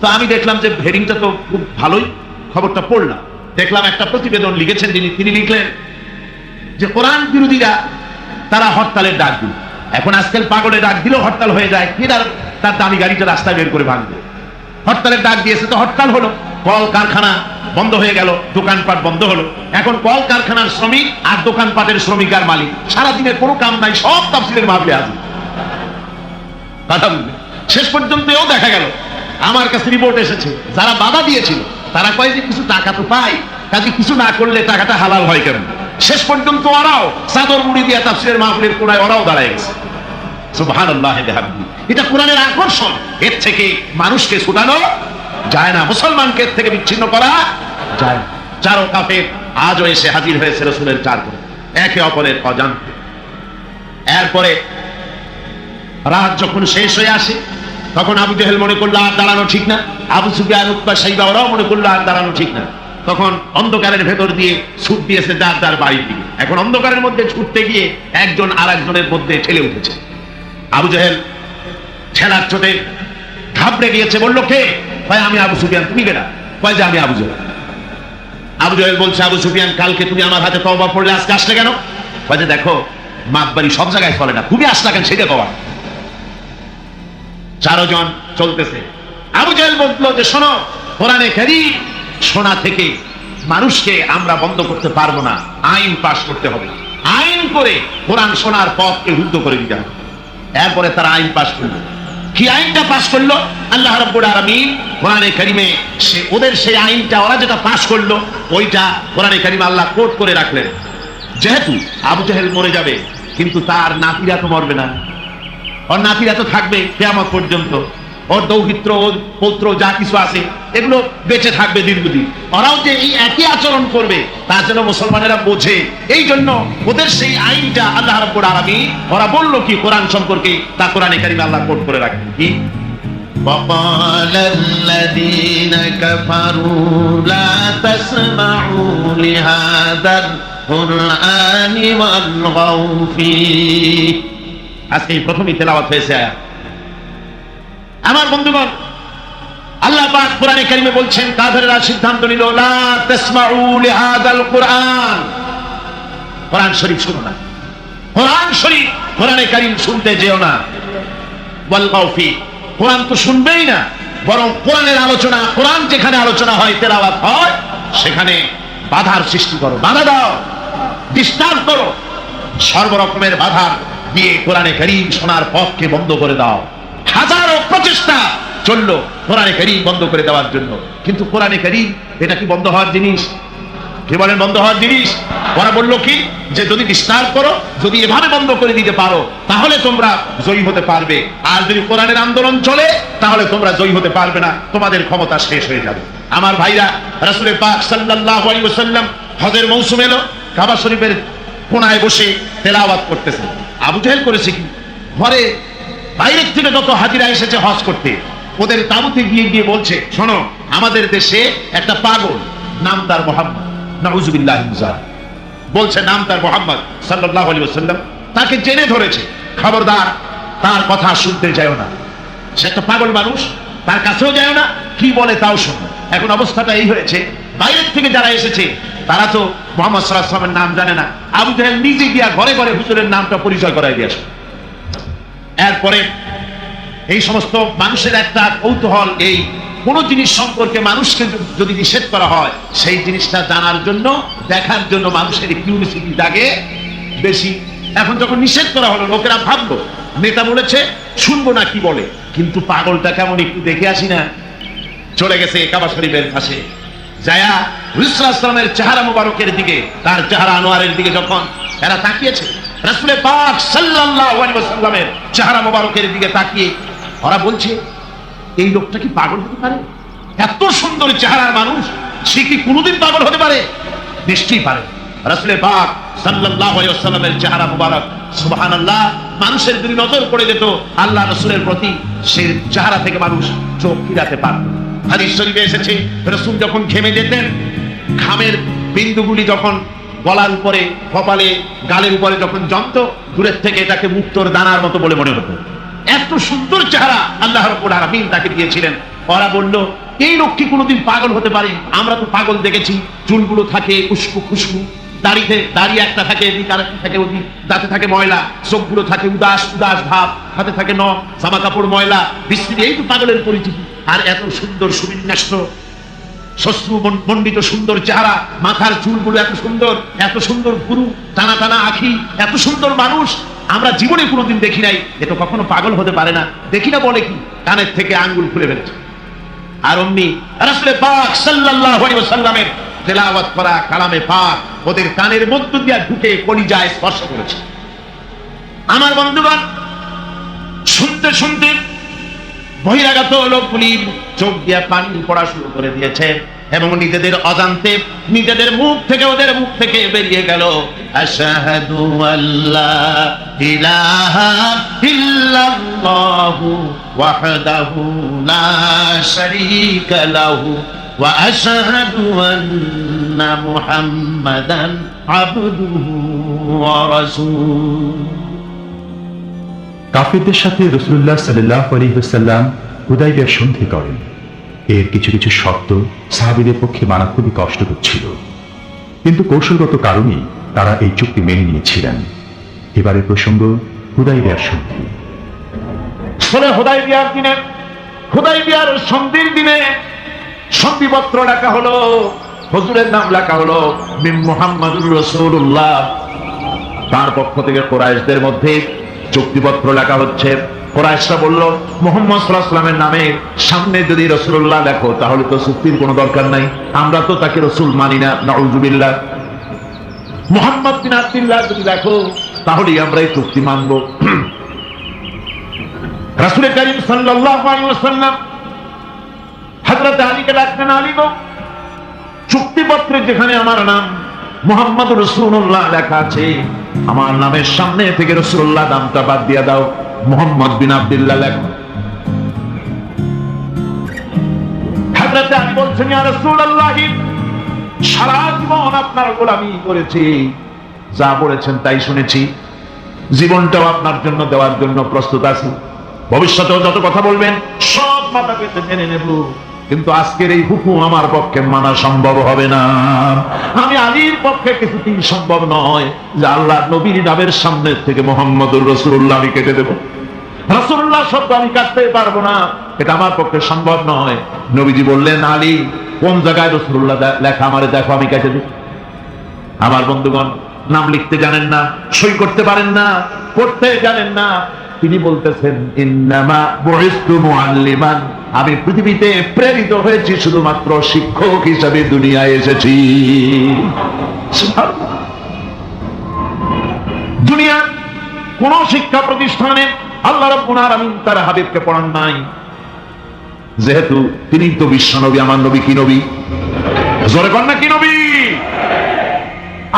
তো আমি দেখলাম যে হেডিংটা তো খুব ভালোই, খবরটা পড়লাম। দেখলাম একটা প্রতিবেদন লিখেছেন তিনি লিখলেন যে কোরআন বিরোধীরা তারা হরতালের ডাক দিল। এখন আজকাল পাগলের ডাক দিলেও হরতাল হয়ে যায়, কি তার দামি গাড়িটা রাস্তায় বের করে ভাঙবে। হরতালের ডাক দিয়েছে তো হরতাল হলো, কল কারখানা বন্ধ হয়ে গেল, দোকানপাট বন্ধ হলো। এখন কল কারখানার শ্রমিক আর দোকানপাটের শ্রমিক আর মালিক সারাদিনের কোনো কাম নাই, সব তাফসীরের মাহফিলে আছে। কথা বুঝবে, শেষ পর্যন্ত এও দেখা গেল, আমার কাছে রিপোর্ট এসেছে, যারা বাধা দিয়েছিল তারা কয় যে কিছু টাকা তো পায়, কাজে কিছু না করলে টাকাটা হালাল হয় কেন? শেষ পর্যন্ত ওরাও চাদর মুড়ি দিয়ে তাফসীরের মাহফিলের কোনায় ওরাও দাঁড়ায় গেছে। সুবহানাল্লাহ, এটা কোরআনের আকর্ষণ। এর থেকে মানুষকে ছুটানো যায় না, মুসলমানকে এর থেকে বিচ্ছিন্ন করা যায় না। 4 কাফের আজও এসে হাজির হয়েছে রাসূলের 4 করে, একে অপরের অজান্তে। এরপরে রাত যখন শেষ হয়ে আসে, তখন আবু জাহেল মনে করলো আর দাঁড়ানো ঠিক না, আবু সুফিয়ান, উতবা, শাইবা ওরাও মনে করলো আর দাঁড়ানো ঠিক না। তখন অন্ধকারের ভেতর দিয়ে ছুট দিয়েছে যার বাড়ির দিকে। এখন অন্ধকারের মধ্যে ছুটতে গিয়ে একজন আর একজনের মধ্যে ঠেলে উঠেছে। আবু জাহেল ঠেলার চোটে ঘাবড়ে গিয়েছে। বললো, কে? ভাই আমি আবু সুফিয়ান। তুমি কেনা? কয় যে আমি আবু জাহেল। আবু জাহেল বলছে, আবু সুফিয়ান, কালকে তুমি আমার হাতে তওবা পড়লে আজকে আসলে কেন? কয় যে দেখো, মাতবাড়ি সব জায়গায় চলে না, তুমি আসলা কেন সেটা কবা। 4 জন চলতেছে। আবু জাহেল বললো যে শোনো, কোরআনে কারীম শোনা থেকে মানুষকে আমরা বন্ধ করতে পারবো না, আইন পাশ করতে হবে। আইন করে কোরআন শোনার পথকে রুদ্ধ করে দিতে হবে। এরপরে তারা আইন পাশ করলো। কি আইনটা পাশ করলো? আল্লাহ রাব্বুল আলামিন কোরআনে কারিমে ওদের সেই আইনটা, ওরা যেটা পাশ করলো ওইটা কোরআনে কারিমে আল্লাহ কোট করে রাখলেন। যেহেতু আবু জেহেল মরে যাবে, কিন্তু তার নাতিরা তো মরবে না, ওর নাতিরা তো থাকবে কিয়ামত পর্যন্ত, ওর দৌহিত্র, ওর পৌত্র যা কিছু আছে এগুলো বেঁচে থাকবে দীর্ঘদিন। ওরাও যে এই একই আচরণ করবে তা যেন মুসলমানেরা বোঝে, এই জন্য ওদের সেই আইনটা আল্লাহ রাব্বুল আলামিন ওরা বললো কি কোরআন সম্পর্কে, তা কোরআনে কারিমে আল্লাহ কোট করে রাখেন কি وقال الذين كفروا لا تسمعوا لهذا القرآن والغوا فيه। আজকে প্রথমই তেলাওয়াত হয়েছে আয়াত। আমার বন্ধুগণ, আল্লাহ পাক কোরআনে কারিমে বলছেন কাফেররা সিদ্ধান্ত নিল লা তাসমাউ লিহাযাল কুরআন, কোরআন শরীফ শুনো না, কোরআন শরীফ কোরআনে কারিম শুনতে যেও না। ওয়াল গাও ফি, কোরআন তো শুনবেই না, বরং কোরআনের আলোচনা, কোরআন যেখানে আলোচনা হয়, তেলাওয়াত হয়, সেখানে বাধার সৃষ্টি করো, বাধা দাও, ডিস্টার্ব করো, সর্বরকমের বাধা দিয়ে কোরআনে কারিম শোনার পথকে বন্ধ করে দাও। হাজারো প্রচেষ্টা চললো কোরআনে কারিম বন্ধ করে দেওয়ার জন্য, কিন্তু কোরআনে কারিম এটা কি বন্ধ হওয়ার জিনিস? কি বলেন বন্ধ হওয়ার জিনিস? ওরা বললো কি যে যদি ডিস্টার্ব করো, যদি এভাবে বন্ধ করে দিতে পারো তাহলে তোমরা জয়ী হতে পারবে, আর যদি কোরআনের আন্দোলন চলে তাহলে তোমরা জয়ী হতে পারবে না, তোমাদের ক্ষমতা শেষ হয়ে যাবে। আমার ভাইরা, রাসূল পাক সাল্লাল্লাহু আলাইহি ওয়াসাল্লাম হজের মৌসুম এলো, কাবা শরীফের কোনায় বসে তেলাওয়াত করতেছেন। আবু জেহেল করেছে কি, ঘরে বাইরের থেকে যত হাজিরা এসেছে হজ করতে, ওদের তাবুতে গিয়ে গিয়ে বলছে, শোনো আমাদের দেশে একটা পাগল, নাম তার মুহাম্মদ, নাউযুবিল্লাহি মিন যালিক, বলছে নাম তার মুহাম্মদ সাল্লাল্লাহু আলাইহি ওয়াসাল্লাম, তাকে জেনে ধরেছে, খবরদার তার কথা শুনতে যাও না, সে একটা পাগল মানুষ, তার কাছেও যাও না, কি বলে তাও শোনো। এখন অবস্থাটা এই হয়েছে, বাইরের থেকে যারা এসেছে তারা তো মুহাম্মদ সাল্লাল্লাহু আলাইহি ওয়াসাল্লামের নাম জানে না, আবু জেহেল নিজে গিয়া ঘরে ঘরে হুজুরের নামটা পরিচয় করাই দিয়ে আসে। এরপরে এই সমস্ত মানুষের একটা কৌতূহল, এই কোন জিনিস সম্পর্কে মানুষকে যদি নিষেধ করা হয় সেই জিনিসটা জানার জন্য, দেখার জন্য মানুষের কিউরিওসিটি জাগে বেশি। এখন যখন নিষেধ করা হলো, লোকেরা ভাবলো নেতা বলেছে শুনবো না কি বলে, কিন্তু পাগলটা কেমন একটু দেখে আসি না। চলে গেছে কাবা শরীফের পাশে, যায়া রাসূল সাল্লাল্লাহু আলাইহি ওয়াসাল্লামের চেহারা মুবারকের দিকে, তার চেহারা আনোয়ারের দিকে যখন এরা তাকিয়েছে, রাসূল পাক সাল্লাল্লাহু আলাইহি ওয়াসাল্লামের চেহারা মুবারকের দিকে তাকিয়ে ওরা বলছে এই লোকটা কি পাগল হতে পারে? এত সুন্দর চেহারার মানুষ, সে কি কোনোদিন পাগল হতে পারে? নিশ্চয়ই পারে। রাসূল পাক সাল্লাল্লাহু আলাইহি ওয়াসাল্লামের চেহারা মুবারক, সুবহানাল্লাহ, মানুষের যদি নজর পড়ে যেত আল্লাহ রাসূলের প্রতি, সেই চেহারা থেকে মানুষ চোখ ফিরাতে পারত। হাদিস শরীফে এসেছে রাসূল যখন ঘেমে যেতেন, ঘামের বিন্দুগুলি যখন গলার উপরে, কপালে, গালের উপরে যখন জমতো, দূরের থেকে এটাকে মুক্তোর দানার মতো বলে মনে হতো। এত সুন্দর চেহারা আল্লাহ রাব্বুল আলামিন তাকে দিয়েছিলেন। ওরা বলল এই লোক কি কোনোদিন পাগল হতে পারে? আমরা তো পাগল দেখেছি, চুলগুলো থাকে উস্কো খুশকু, দাড়ি একটা থাকে এদিক, আর একটা থাকে ওদিক, দাঁতে থাকে ময়লা, চোখগুলো থাকে উদাস উদাস ভাব, হাতে থাকে নখ, জামা কাপড় ময়লা বিস্তৃতি, এই তো পাগলের পরিচিতি। আর এত সুন্দর সুবিন্যস্ত শশ্রু মণ্ডিত সুন্দর চেহারা, মাথার চুলগুলো এত সুন্দর পুরু, টানা টানা আখি, এত সুন্দর মানুষ আমরা জীবনে কোনোদিন দেখি নাই। এ তো কখনো পাগল হতে পারে না। দেখি না বলে কি, কানের থেকে আঙ্গুল খুলে ফেলেছে। আর অমনি রাসূল পাক সাল্লাল্লাহু আলাইহি ওয়াসাল্লামের তেলাওয়াত করা কালামে পাক ওদের কানের মধ্য দিয়ে ঢুকে কলিজায় স্পর্শ করেছে। আমার বন্ধুগণ, শুনতে শুনতে বহিরাগত লোকগুলি চোখ দিয়ে পানি পড়া শুরু করে দিয়েছে, এবং নিজেদের অজান্তে নিজেদের মুখ থেকে, ওদের মুখ থেকে বেরিয়ে গেল আশহাদু আল্লা ইলাহা ইল্লাল্লাহু ওয়াহদাহু লা শারীকা লাহু ওয়া আশহাদু আন্না মুহাম্মাদান আবদুহু ওয়া রাসূলুহু। কাফেরদের সাথে রাসূলুল্লাহ সাল্লাল্লাহু আলাইহি ওয়াসাল্লাম হুদায়বিয়ার সন্ধি করেন। এর কিছু কিছু শর্ত সাহাবীদের পক্ষে মানা খুবই কষ্টকর ছিল, কিন্তু কৌশলগত কারণেই তারা এই চুক্তি মেনে নিয়েছিলেন। এবারের প্রসঙ্গ হুদায়বিয়ার সন্ধি। হুদায়বিয়ার সন্ধির দিনে সন্ধিপত্র লেখা হলো, হুজুরের নাম লেখা হলো মিন মুহাম্মাদুর রাসূলুল্লাহ তার পক্ষ থেকে কুরাইশদের মধ্যে চুক্তিপত্র লেখা হচ্ছে। কুরাইশরা বলল, মুহাম্মদ সাল্লাল্লাহু আলাইহি ওয়াসাল্লামের নামে সামনে যদি রাসূলুল্লাহ লেখো তাহলে তো চুক্তির কোনো দরকার নাই, আমরা তো তাকে রাসূল মানি না, নাউযুবিল্লাহ। মুহাম্মদ বিন আব্দুল্লাহ যদি লেখো তাহলেই আমরা এই চুক্তি মানব। রাসূল করিম সাল্লাল্লাহু আলাইহি ওয়াসাল্লাম হযরত আলীকে ডাকলেন, আলী গো, চুক্তিপত্রে যেখানে আমার নাম মুহাম্মদ রাসূলুল্লাহ লেখা আছে, আমার নামের সামনে থেকে রাসূলুল্লাহ নামটা বাদ দিয়ে দাও, মুহাম্মদ বিন আব্দুল্লাহ লেখো। হযরত আলী বলছেন, ইয়া রাসূলুল্লাহ, সারা জীবন আপনার গোলামি করেছি, যা বলেছেন তাই শুনেছি, জীবনটাও আপনার জন্য দেওয়ার জন্য প্রস্তুত আছি, ভবিষ্যতেও যত কথা বলবেন সব মাথা পেতে মেনে নেব, কিন্তু আজকের এই হুকুম আমার পক্ষে মানা সম্ভব হবে না। আমি আলীর পক্ষে কিছুতেই সম্ভব নয় যে আল্লাহ নবীর নামের সামনে থেকে মুহাম্মদুর রাসূলুল্লাহ আমি কেটে দেব, রাসূলুল্লাহ শব্দ আমি কাটতে পারবো না, এটা আমার পক্ষে সম্ভব নয়। নবীজি বললেন, আলী, কোন জায়গায় রাসূলুল্লাহ লেখা আমারে দেখো, আমি কেটে দেব। আমার বন্ধুগণ, নাম লিখতে জানেন না, সই করতে পারেন না, পড়তে জানেন না, তিনি বলতেছেন, ইন্নামা বুইস্তু মুআল্লিমান, আমি পৃথিবীতে প্রেরিত হয়েছি শুধুমাত্র শিক্ষক হিসাবে দুনিয়ায় এসেছি। দুনিয়ার কোন শিক্ষা প্রতিষ্ঠানে আল্লাহ রাব্বুল আলামিন তার হাবিবকে পড়ান নাই, যেহেতু তিনি তো বিশ্ব নবী। আমার নবী কি নবী? জোরে বল না, কি নবী?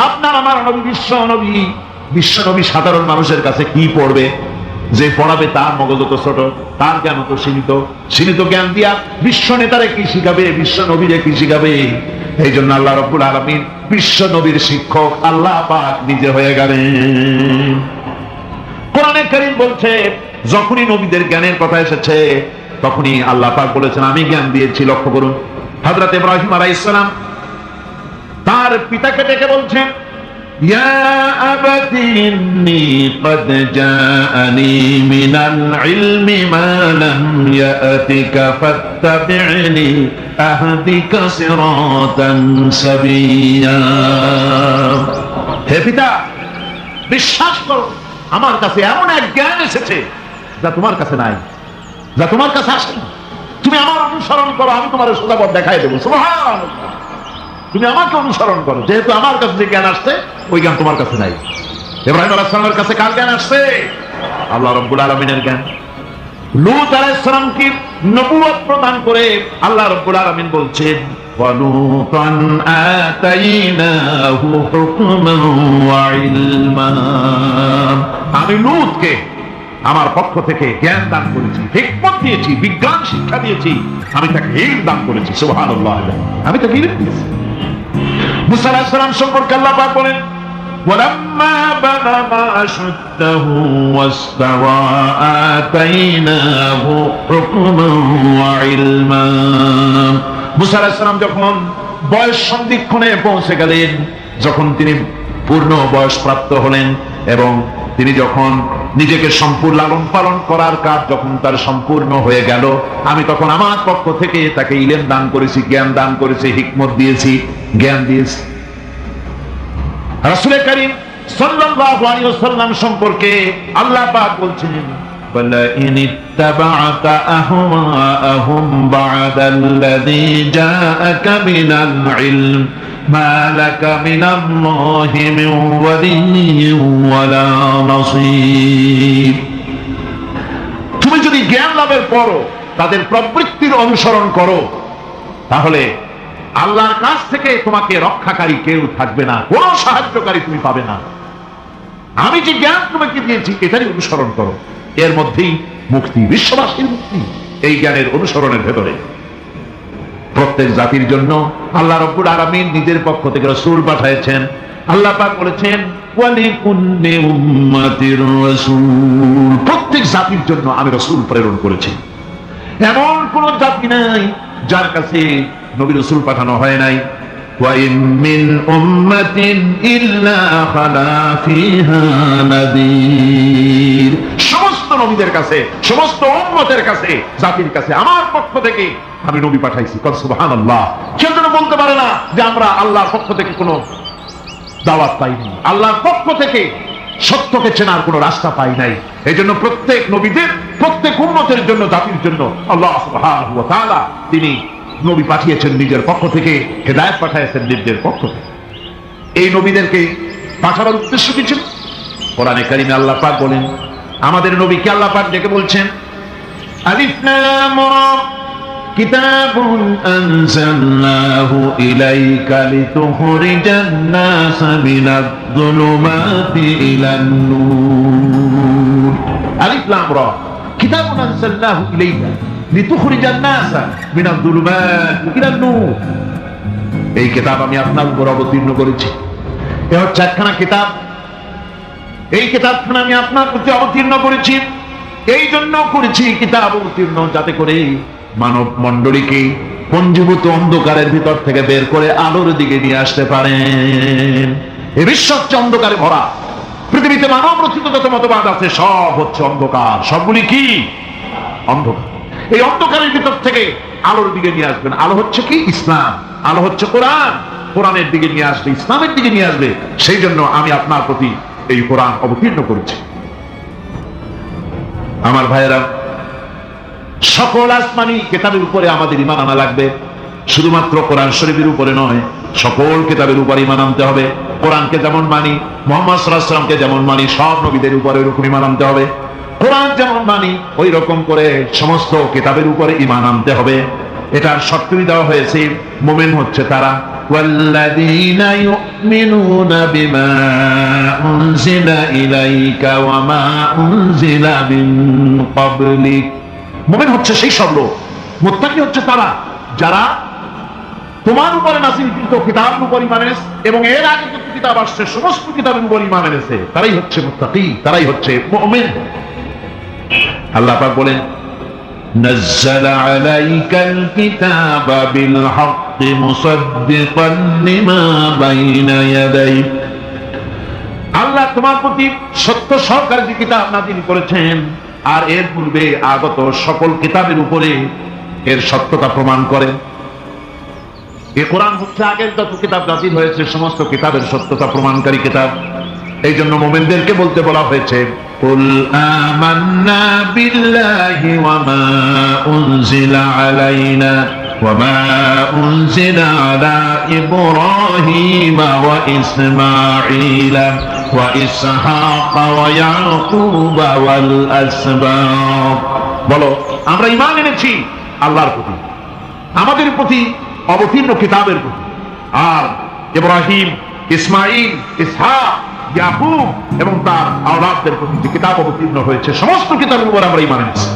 আপনার আমার নবী বিশ্ব নবী। বিশ্ব নবী সাধারণ মানুষের কাছে কি পড়বে? যে পড়াবে তার মগজ তো ছোট, তার জ্ঞান তো সীমিত। সীমিত জ্ঞান দিয়া বিশ্ব নেতারে কি শিখাবে, বিশ্ব নবীরে কি শিখাবে? এই জন্য আল্লাহ রাব্বুল আলামিন বিশ্ব নবীর শিক্ষক আল্লাহ পাক নিজে হয়ে গেলেন। কোরআনে কারীম বলছে, যখনই নবীদের জ্ঞানের কথা এসেছে তখনই আল্লাহ পাক বলেছেন, আমি জ্ঞান দিয়েছি। লক্ষ্য করুন, হযরত ইব্রাহিম আলাইহিস সালাম তার পিতাকে ডেকে বলছেন, ইয়া আবাতি ইন্নী ক্বাদ জাআনি মিনাল ইলমি মা লাম ইয়াতিকা ফাত্তাবি'নি আহদিকা সিরাতান সাবিয়্যা। হে পিতা, বিশ্বাস করো, আমার কাছে এমন এক জ্ঞান এসেছে যা তোমার কাছে নাই, যা তোমার কাছে আসেনি। তুমি আমার অনুসরণ করো, আমি তোমার সোজা পথ দেখাই দেবো। সুবহানাল্লাহ, তুমি আমাকে অনুসরণ করো, যেহেতু আমার কাছে যে জ্ঞান আসছে ওই জ্ঞান তোমার কাছে নাই। ইব্রাহিম আলাইহিস সালামের কাছে কার জ্ঞান আসছে? আল্লাহ রাব্বুল আলামিনের জ্ঞান। লূত আলাইহিস সালামকে নবুয়ত প্রদান করে আল্লাহ রাব্বুল আলামিন বলছেন, ওয়া লূতান আতাইনাহু হুকমান ওয়া ইলমা। আমি লূতকে আমার পক্ষ থেকে জ্ঞান দান করেছি, হিকমত দিয়েছি, বিজ্ঞান শিক্ষা দিয়েছি, আমি তাকে ইলম দান করেছি। সুবহানাল্লাহ, আমি তাকে ইলম দিয়েছি। মুসা আলাইহিস সালাম সম্পর্কে আল্লাহ পাক বলেন, ওয়ালাম্মা বালাগা আশুদ্দাহু ওয়াস্তাওয়া আতাইনাহু হুকমান ওয়া ইলমা। মুসা আলাইহিস সালাম যখন বয়স সন্ধিক্ষণে পৌঁছে গেলেন, যখন তিনি পূর্ণ বয়স প্রাপ্ত হলেন এবং তিনি যখন নিজেকে সম্পূর্ণ লালন পালন করার কাজ যখন তার সম্পূর্ণ হয়ে গেল, আমি তখন আমার পক্ষ থেকে তাকে ইলম দান করেছি, জ্ঞান দান করেছি, হিকমত দিয়েছি, জ্ঞান দিয়েছি। রাসূল করিম সাল্লাল্লাহু আলাইহি ওয়াসাল্লাম সম্পর্কে আল্লাহ পাক বলছেন, ওয়ালা ইন ইত্তাবা'তা আহওয়াআহুম বা'দাল্লাযী জাআকা মিনাল ইলম মা লাকা মিনাল্লাহি মিন ওয়ালিয়্যিন ওয়ালা নাসীর। তুমি যদি জ্ঞান লাভের পরও তাদের প্রবৃত্তির অনুসরণ করো, তাহলে আল্লাহর কাছ থেকে তোমাকে রক্ষাকারী কেউ থাকবে না, কোনো সাহায্যকারী তুমি পাবে না। আমি যে জ্ঞান তোমাকে দিয়েছি এটারই অনুসরণ করো, এর মধ্যেই মুক্তি, বিশ্ববাসীর মুক্তি এই জ্ঞানের অনুসরণের ভেতরে। প্রত্যেক জাতির জন্য আল্লাহ রাব্বুল আলামিন নিজের পক্ষ থেকে রাসূল পাঠিয়েছেন। আল্লাহ পাক বলেছেন, ওয়ালিকুল্লি উম্মাতির রাসূল, প্রত্যেক জাতির জন্য আমি রাসূল প্রেরণ করেছি। এমন কোন জাতি নাই যার কাছে নবী রাসূল পাঠানো হয় নাই। ওয়া ইন মিন উম্মাতিন ইল্লা খালা ফিহা নাযীর। সমস্ত নবীদের কাছে, সমস্ত উম্মতের কাছে, জাতির কাছে আমার পক্ষ থেকে আমি নবী পাঠাইছি। সুবহানাল্লাহ। কেউ যেন বলতে পারে না যে আমরা আল্লাহর পক্ষ থেকে কোনো দাওয়াত পাইনি। আল্লাহর পক্ষ থেকে সত্যকে চেনার কোনো রাস্তা পাই নাই। এই জন্য প্রত্যেক নবীদের, প্রত্যেক উম্মতের জন্য, জাতির জন্য আল্লাহ সুবহানাহু ওয়া তাআলা তিনি নবী পাঠিয়েছেন নিজের পক্ষ থেকে, হেদায়েত পাঠিয়েছেন নিজের পক্ষ থেকে। এই নবীদেরকে পাঠানোর উদ্দেশ্য কি ছিল? কোরআনে কারিমে আল্লাহ পাক বলেন, আমাদের নবীকে আল্লাহ পাক ডেকে বলছেন, আলিফ লাম রা কিতাবুন আনজালনাহু ইলাইকা লিতুখরিজান নাস মিনাজ যুলুমাতি ইলান নূর। আলিফ লাম রা কিতাবুন আনজালনাহু ইলাইকা লিতুখরিজান নাস মিনাজ যুলুমাতি ইলান নূর। এই কিতাব আমি আপনার উপর অবতীর্ণ করেছি। এ হচ্ছে একখানা কিতাব। এই কিতাবখানা আমি আপনার প্রতি অবতীর্ণ করেছি। এই জন্য করেছি কিতাব অবতীর্ণ, যাতে করে মানব মণ্ডলীকে পঞ্জীভূত অন্ধকারের ভিতর থেকে বের করে আলোর দিকে নিয়ে আসতে পারেন। এই বিশ্ব হচ্ছে অন্ধকারে ভরা। পৃথিবীতে মানব রচিত যত মতবাদ আছে সব হচ্ছে অন্ধকার। সবগুলি কি? অন্ধকার। এই অন্ধকারের ভিতর থেকে আলোর দিকে নিয়ে আসবেন। আলো হচ্ছে কি? ইসলাম। আলো হচ্ছে কোরআন। কোরআনের দিকে নিয়ে আসবে, ইসলামের দিকে নিয়ে আসবে। সেই জন্য আমি আপনার প্রতি এই কোরআন অবতীর্ণ করেছি। আমার ভাইয়েরা, সকল আসমানি কিতাবের উপরে আমাদের ঈমান আনা লাগবে। শুধুমাত্র কোরআন শরীফের উপরে নয়, সকল কিতাবের উপর ঈমান আনতে হবে। কোরআনকে যেমন মানি, মুহাম্মদ সাল্লাল্লাহু আলাইহি ওয়াসাল্লামকে যেমন মানি, সব নবীদের উপরে ওরকম ঈমান আনতে হবে। কোরআন যেমন মানি ওই রকম করে সমস্ত কিতাবের উপরে ঈমান আনতে হবে। এটার শর্তই দেওয়া হয়েছে, মুমিন হচ্ছে তারা والذين يؤمنون بما أنزل إليك وما أنزل من قبلك। মুমিন হচ্ছে সেই সব লোক, মুত্তাকি হচ্ছে তারা যারা তোমার উপরে নাযিলকৃত কিতাবের উপর ঈমান এনেছে এবং এর আগে যত কিতাব আসছে সমস্ত কিতাবের উপর ঈমান এনেছে, তারাই হচ্ছে মুত্তাকি, তারাই হচ্ছে মুমিন। আল্লাহ পাক বলেন, نزل عليك الكتاب بالحق مصدقا لما بين يديه। আল্লাহ তোমার প্রতি সত্য সহকারে যে কিতাব নাযিল করেছেন আর এর পূর্বে আগত সকল কিতাবের উপরে এর সত্যতা প্রমাণ করেন। এই কোরআন হচ্ছে আগের যত কিতাব নাযিল হয়েছে সমস্ত কিতাবের সত্যতা প্রমাণকারী কিতাব। এই জন্য মুমিনদেরকে বলতে বলা হয়েছে, قل آمنا بالله وما أنزل علينا وما أنزل على إبراهيم وإسماعيل وإسحاق ويعقوب والأسباط। বলো, আমরা ঈমান এনেছি আল্লাহর প্রতি, আমাদের প্রতি অবতীর্ণ কিতাবের প্রতি, আর ইব্রাহিম, ইসমাইল, ইসহাক, ইয়াকুব এবং তার আওলাদদের প্রতি যে কিতাব অবতীর্ণ হয়েছে সমস্ত কিতাবের উপর আমরা ঈমান এনেছি।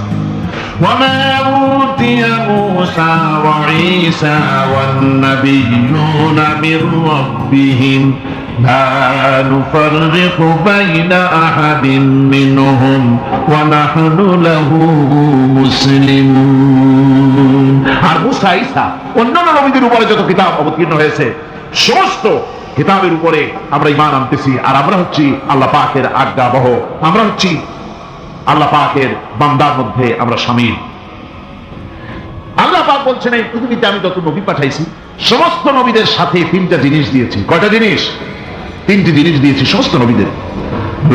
وما أوتي موسى وعيسى والنبيون من ربهم لا نفرق بين أحد منهم ونحن له مسلمون। আর মুসা, ঈসা, অন্যান্য নবীদের উপরে যত কিতাব অবতীর্ণ হয়েছে সমস্ত কিতাবের উপরে আমরা ঈমান আনতেছি। আর আমরা হচ্ছি আল্লাহ পাকের আজ্ঞাবহ, আমরা হচ্ছি আল্লাহ পাকের বান্দার মধ্যে আমরা শামিল। আল্লাহ পাক বলছেন, এই পৃথিবীতে আমি যত নবী পাঠাইছি সমস্ত নবীদের সাথে তিনটা জিনিস দিয়েছি। কয়টা জিনিস? তিনটি জিনিস দিয়েছি সমস্ত নবীদের।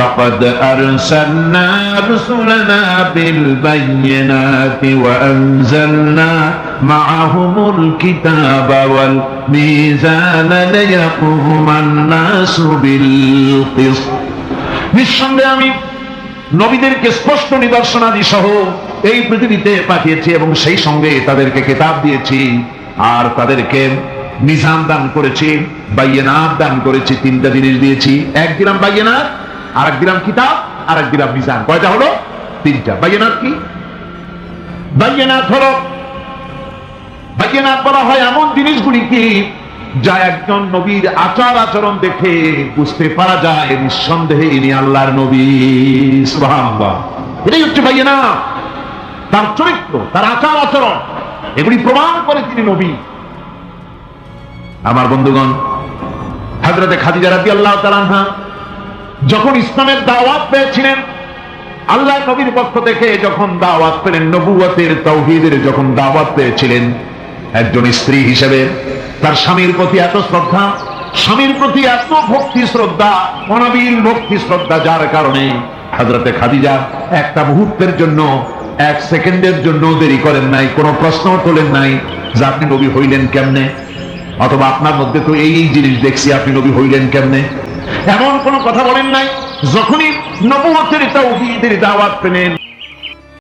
لقد أرسلنا رسلنا بالبينات وأنزلنا معهم الكتاب والميزان ليقوم الناس بالقسط। নিঃসন্দেহে আমি নবীদেরকে স্পষ্ট নিদর্শনাদি সহ এই পৃথিবীতে পাঠিয়েছি এবং সেই সঙ্গে তাদেরকে কিতাব দিয়েছি আর তাদেরকে মিজান দান করেছি, বাইয়িনাত দান করেছি। তিনটা জিনিস দিয়েছি, এক দিলাম বাইয়িনাত, আর এক দিলাম কিতাব, আর এক দিলাম মিজান। কয়টা হলো? তিনটা। বাইয়িনাত কি? বাইয়িনাত হলো, বাইয়িনাত বলা হয় এমন জিনিসগুলি কি যা একজন নবীর আচার আচরণ দেখে বুঝতে পারা যায় নিঃসন্দেহে ইনি আল্লাহর নবী। সুবহানাল্লাহ। এটাই হচ্ছে বাইয়িনাত। তার চরিত্র, তার আচার আচরণ এগুলি প্রমাণ করে তিনি নবী। আমার বন্ধুগণ, হযরতে খাদিজা রাদিয়াল্লাহু তাআলা আনহা যখন ইসলামের দাওয়াত পেয়েছিলেন, আল্লাহর নবীর পক্ষ থেকে যখন দাওয়াত পেলেন, নবুয়তের তাওহীদের যখন দাওয়াত পেয়েছিলেন, একজন স্ত্রী হিসেবে তার স্বামীর প্রতি এত শ্রদ্ধা, স্বামীর প্রতি এত ভক্তি শ্রদ্ধা, অনাবিল ভক্তি শ্রদ্ধা, যার কারণে হযরতে খাদিজা একটা মুহূর্তের জন্য, এক সেকেন্ডের জন্য দেরি করেন নাই, কোনো প্রশ্ন তোলেন নাই যে আপনি নবী হইলেন কেমনে, অথবা আপনার মধ্যে তো এই জিনিস দেখছি, আপনি নবী হইলেন কেমনে, এমন কোনো কথা বলেন নাই। যখনই নবুয়তের তাওহীদের দাওয়াত পেলেন,